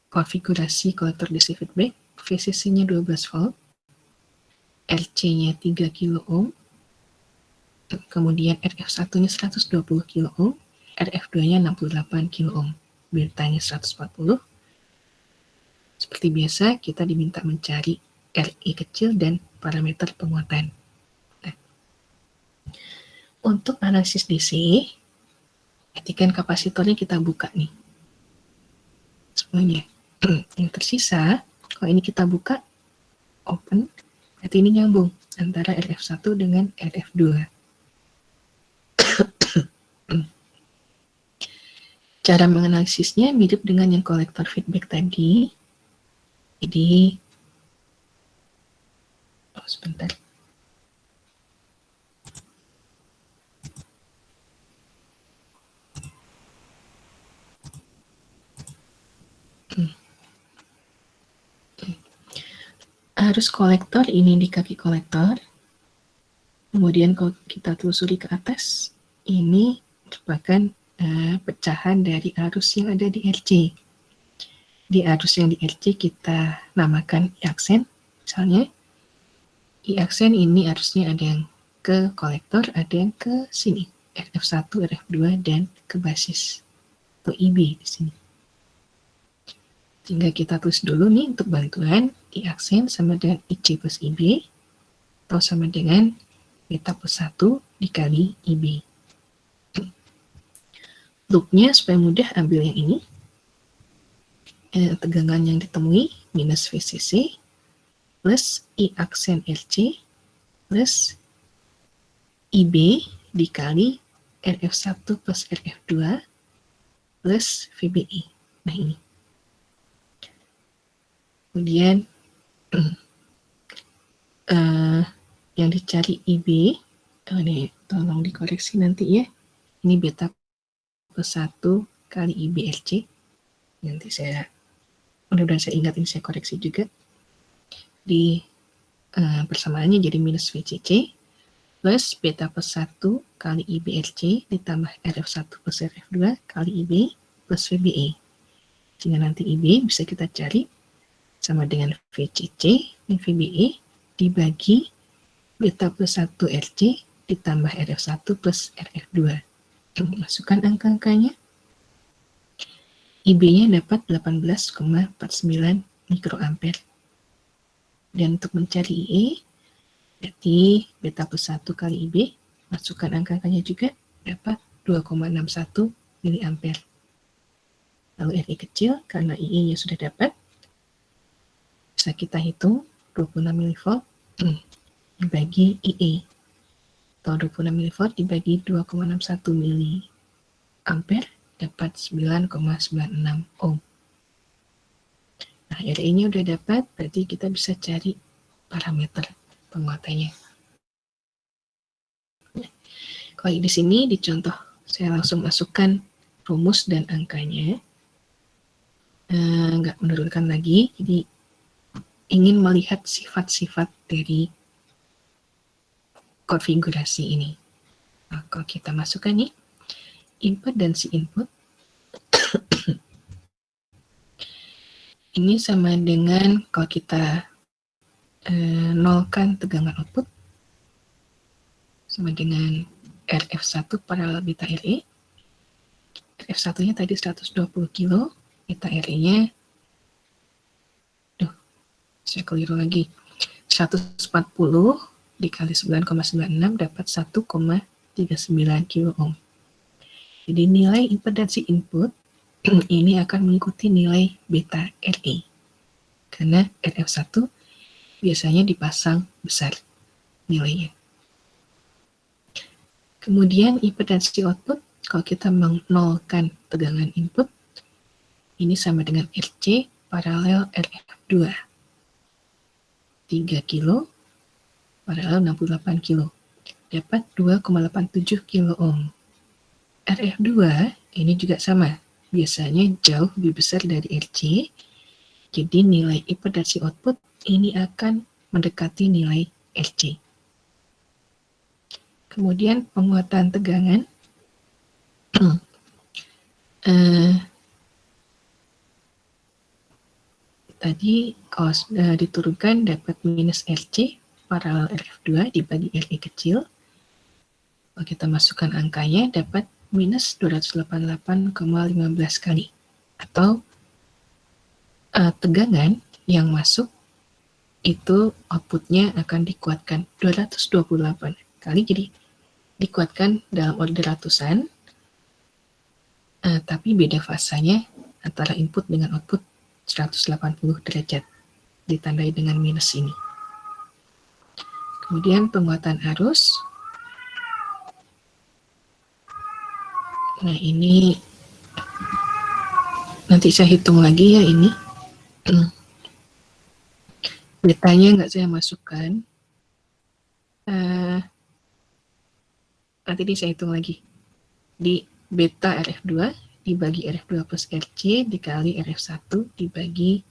S1: konfigurasi kolektor DC feedback, VCC-nya 12 volt, RC-nya 3 kilo ohm, kemudian RF1-nya 120 kilo ohm, RF2-nya 68 kilo ohm, betanya 140. Seperti biasa, kita diminta mencari RI kecil dan parameter penguatan. Nah, untuk analisis DC, perhatikan kapasitornya kita buka nih. Semuanya. Yang tersisa, kalau ini kita buka, open, berarti ini nyambung. antara RF1 dengan RF2. Cara menganalisisnya mirip dengan yang kolektor feedback tadi. Jadi, sebentar. Arus kolektor ini di kaki kolektor. Kemudian kalau kita telusuri ke atas, ini merupakan pecahan dari arus yang ada di RC. Di arus yang di RC kita namakan I-aksen. Misalnya, I-aksen ini arusnya ada yang ke kolektor, ada yang ke sini. RF1, RF2, dan ke basis. Atau IB di sini. Sehingga kita tulis dulu nih untuk bantuan I-aksen sama dengan IC plus IB atau sama dengan beta plus 1 dikali IB. Loopnya supaya mudah ambil yang ini. Tegangan yang ditemui minus VCC plus I-aksen RC plus IB dikali RF1 plus RF2 plus VBI. Nah ini. Kemudian yang dicari IB, ini tolong dikoreksi nanti ya. Ini beta plus 1 kali IB RC. Nanti mudah-mudahan saya ingat ini saya koreksi juga. Di persamaannya jadi minus VCC plus beta plus 1 kali IB RC ditambah RF1 plus RF2 kali IB plus VBE. Sehingga nanti IB bisa kita cari sama dengan VCC dan VBE dibagi beta plus 1 RC ditambah RF1 plus RF2. Masukkan angka-angkanya. IB-nya dapat 18,49 mikroampere. Dan untuk mencari IE, berarti beta plus 1 kali IB, masukkan angka-angkanya juga, dapat 2,61 miliampere. Lalu RE kecil, karena IE-nya sudah dapat, bisa kita hitung 26 mV dibagi IE atau 26 mV dibagi 2,61 miliampere dapat 9,96 ohm. Nah, RE-nya udah dapat, berarti kita bisa cari parameter penguatannya. Kalau di sini di contoh saya langsung masukkan rumus dan angkanya, nggak menurunkan lagi, jadi ingin melihat sifat-sifat dari konfigurasi ini. Nah, kalau kita masukkan nih, impedansi input, ini sama dengan kalau kita nolkan tegangan output, sama dengan RF1 paralel beta RE. RF1-nya tadi 120 kilo, beta RE-nya saya keliru lagi, 140 dikali 9,96 dapat 1,39 kilo ohm. Jadi nilai impedansi input ini akan mengikuti nilai beta RE. Karena RF1 biasanya dipasang besar nilainya. Kemudian impedansi output, kalau kita menolkan tegangan input, ini sama dengan RC paralel RF2. 3 kilo paralel 68 kilo. Dapat 2,87 kilo ohm. RF2 ini juga sama. Biasanya jauh lebih besar dari RC. Jadi nilai impedansi output ini akan mendekati nilai RC. Kemudian penguatan tegangan. Tadi kalau diturunkan dapat minus RC paralel RF2 dibagi RE kecil. Kalau kita masukkan angkanya dapat minus 288,15 kali. Atau tegangan yang masuk itu outputnya akan dikuatkan 228 kali. Jadi dikuatkan dalam order ratusan. Tapi beda fasanya antara input dengan output 180 derajat, ditandai dengan minus ini. Kemudian penguatan arus. Nah, ini nanti saya hitung lagi ya ini. Betanya nggak saya masukkan. Nanti saya hitung lagi. Di beta RF2 dibagi RF2 plus RC dikali RF1 dibagi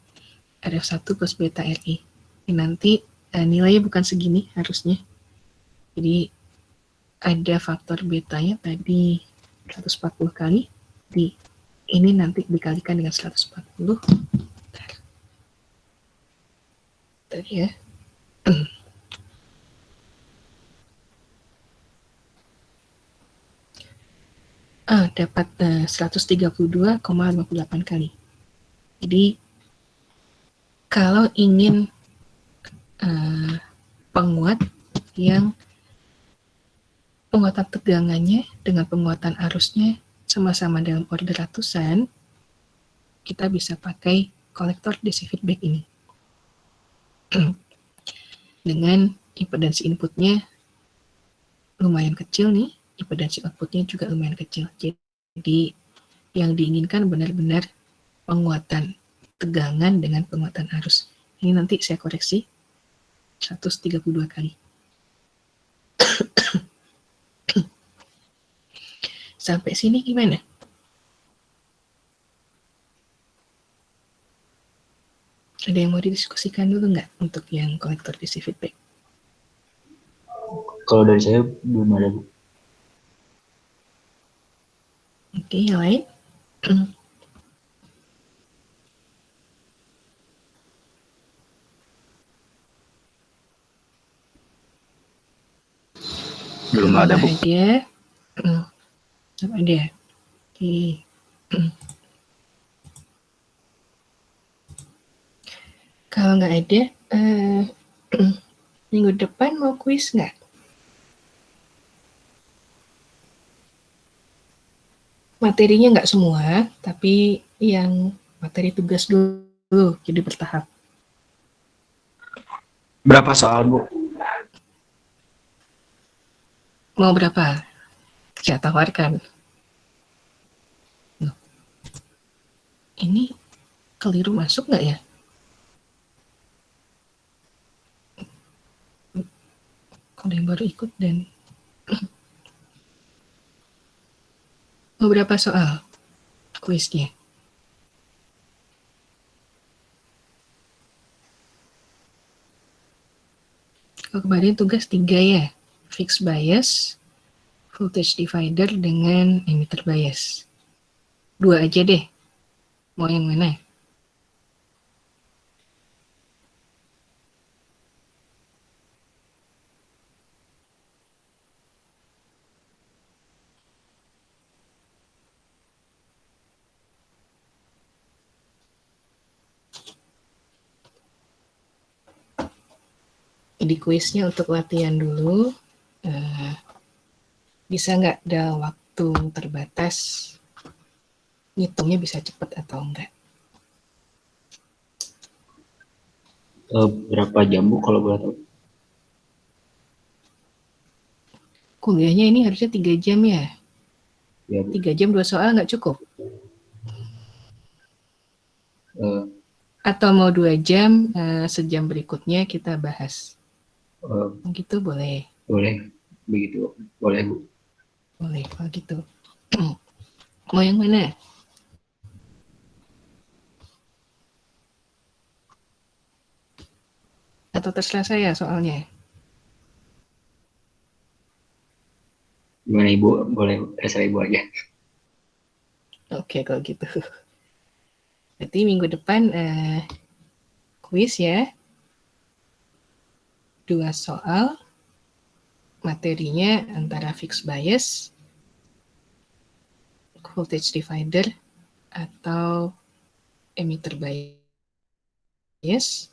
S1: RF1 plus beta RE. Ini nanti nilainya bukan segini harusnya. Jadi ada faktor betanya tadi 140 kali. Ini nanti dikalikan dengan 140. Tadi ya. Dapat 132,58 kali. Jadi kalau ingin penguat yang penguatan tegangannya dengan penguatan arusnya sama-sama dalam order ratusan, kita bisa pakai kolektor DC feedback ini. Dengan impedansi inputnya lumayan kecil nih, impedansi outputnya juga lumayan kecil. Jadi yang diinginkan benar-benar penguatan tegangan dengan penguatan arus. Ini nanti saya koreksi 132 kali. Sampai sini gimana? Ada yang mau didiskusikan dulu nggak untuk yang kolektor DC feedback?
S2: Kalau dari saya belum ada, Bu.
S1: Oke, yang lain?
S3: Belum ada, Bu.
S1: Ada. Belum ada. Oke. Kalau nggak ada, minggu depan mau kuis nggak? Materinya nggak semua, tapi yang materi tugas dulu, jadi bertahap.
S3: Berapa soal, Bu?
S1: Mau berapa? Saya tawarkan. Loh. Ini keliru masuk nggak ya? Kalau yang baru ikut dan beberapa soal kuisnya. Kalau kemarin tugas 3 ya, fixed bias, voltage divider dengan emitter bias. 2 aja deh, mau yang mana? Di kuisnya untuk latihan dulu, bisa nggak dalam waktu terbatas, ngitungnya bisa cepat atau enggak.
S2: Berapa jam, Bu, kalau boleh tahu?
S1: Kuliahnya ini harusnya 3 jam ya?
S2: Ya, Bu.
S1: 3 jam 2 soal nggak cukup? Atau mau 2 jam, sejam berikutnya kita bahas? Gitu boleh?
S2: Boleh, begitu. Boleh, Bu.
S1: Boleh, kalau gitu. Mau yang mana? Atau terserah saya soalnya?
S2: Gimana, Ibu? Boleh, terserah Ibu aja.
S1: Oke, kalau gitu. Berarti minggu depan kuis ya. 2 soal. Materinya antara fixed bias, voltage divider, atau emitter bias.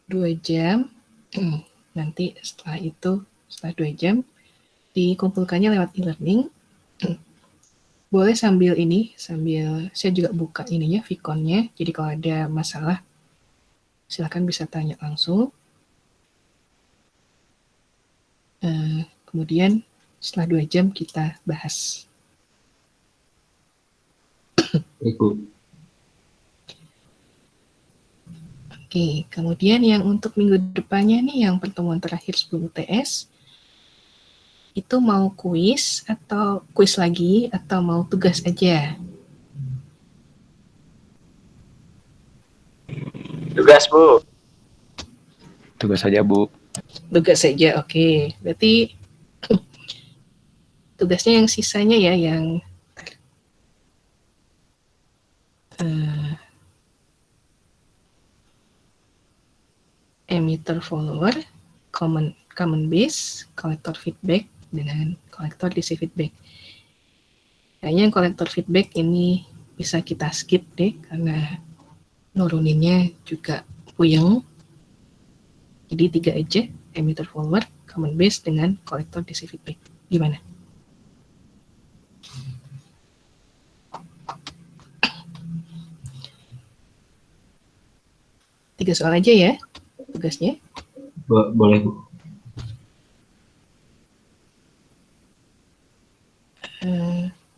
S1: 2 jam. Nanti setelah 2 jam, dikumpulkannya lewat e-learning. Boleh sambil saya juga buka ininya, Vicon-nya. Jadi kalau ada masalah, silakan bisa tanya langsung. Kemudian setelah 2 jam kita bahas.
S2: Ibu.
S1: Oke, kemudian yang untuk minggu depannya nih, yang pertemuan terakhir sebelum UTS, itu mau kuis lagi atau mau tugas aja?
S3: Tugas, Bu. Tugas saja, Bu.
S1: Tugas saja, oke. Berarti tugasnya yang sisanya ya, yang emitter follower, common base, collector feedback, dengan collector DC feedback. Kayaknya yang collector feedback ini bisa kita skip deh, karena nuruninnya juga puyeng. Jadi 3 aja, emitter follower, common base, dengan collector DC feedback. Gimana? Tiga soal aja ya tugasnya.
S2: Boleh, Bu.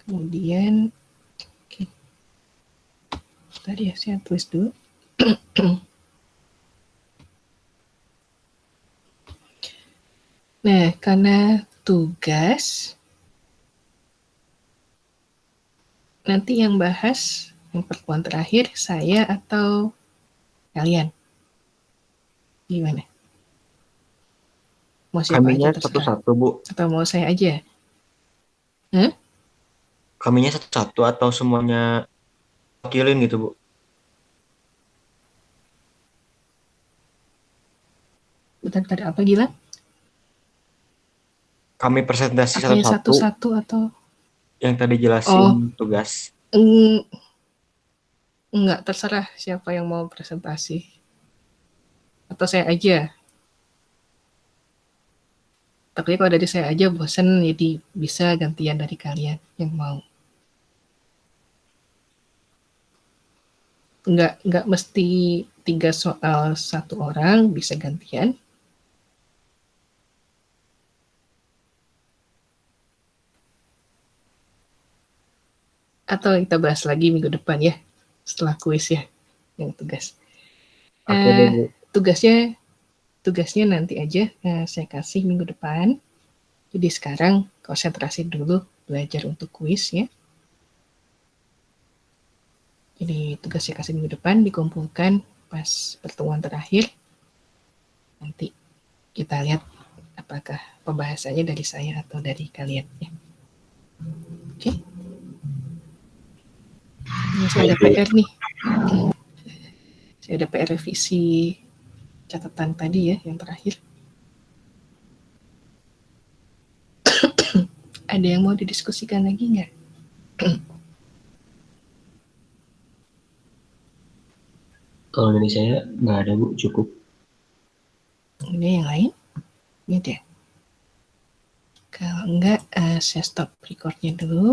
S1: Kemudian oke. Tadi ya saya tulis dulu. Nah, karena tugas, nanti yang bahas yang pertemuan terakhir saya atau kalian? Gimana? Mau siapa
S4: Kaminya
S1: aja terserah.
S4: satu-satu, Bu.
S1: Atau mau saya aja?
S4: Kaminya satu-satu atau semuanya wakilin gitu, Bu?
S1: Bentar, apa Gilang?
S4: Kami presentasi
S1: Apanya
S4: satu-satu
S1: satu-satu atau?
S4: yang tadi jelasin tugas.
S1: Enggak, terserah siapa yang mau presentasi. Atau saya aja. Tapi kalau dari saya aja bosen, jadi bisa gantian dari kalian yang mau. Enggak mesti 3 soal 1 orang, bisa gantian. Atau kita bahas lagi minggu depan ya, setelah kuis ya, yang tugas.
S4: Oke deh, Bu.
S1: Tugasnya nanti aja saya kasih minggu depan. Jadi sekarang konsentrasi dulu belajar untuk kuis ya. Jadi tugas saya kasih minggu depan dikumpulkan pas pertemuan terakhir. Nanti kita lihat apakah pembahasannya dari saya atau dari kalian ya. Oke. Ini saya ada PR nih. Saya ada PR revisi catatan tadi ya, yang terakhir. Ada yang mau didiskusikan lagi nggak?
S2: Kalau dari saya nggak ada, Bu, cukup.
S1: Ini yang lain? Ini deh. Kalau enggak, saya stop recordnya dulu.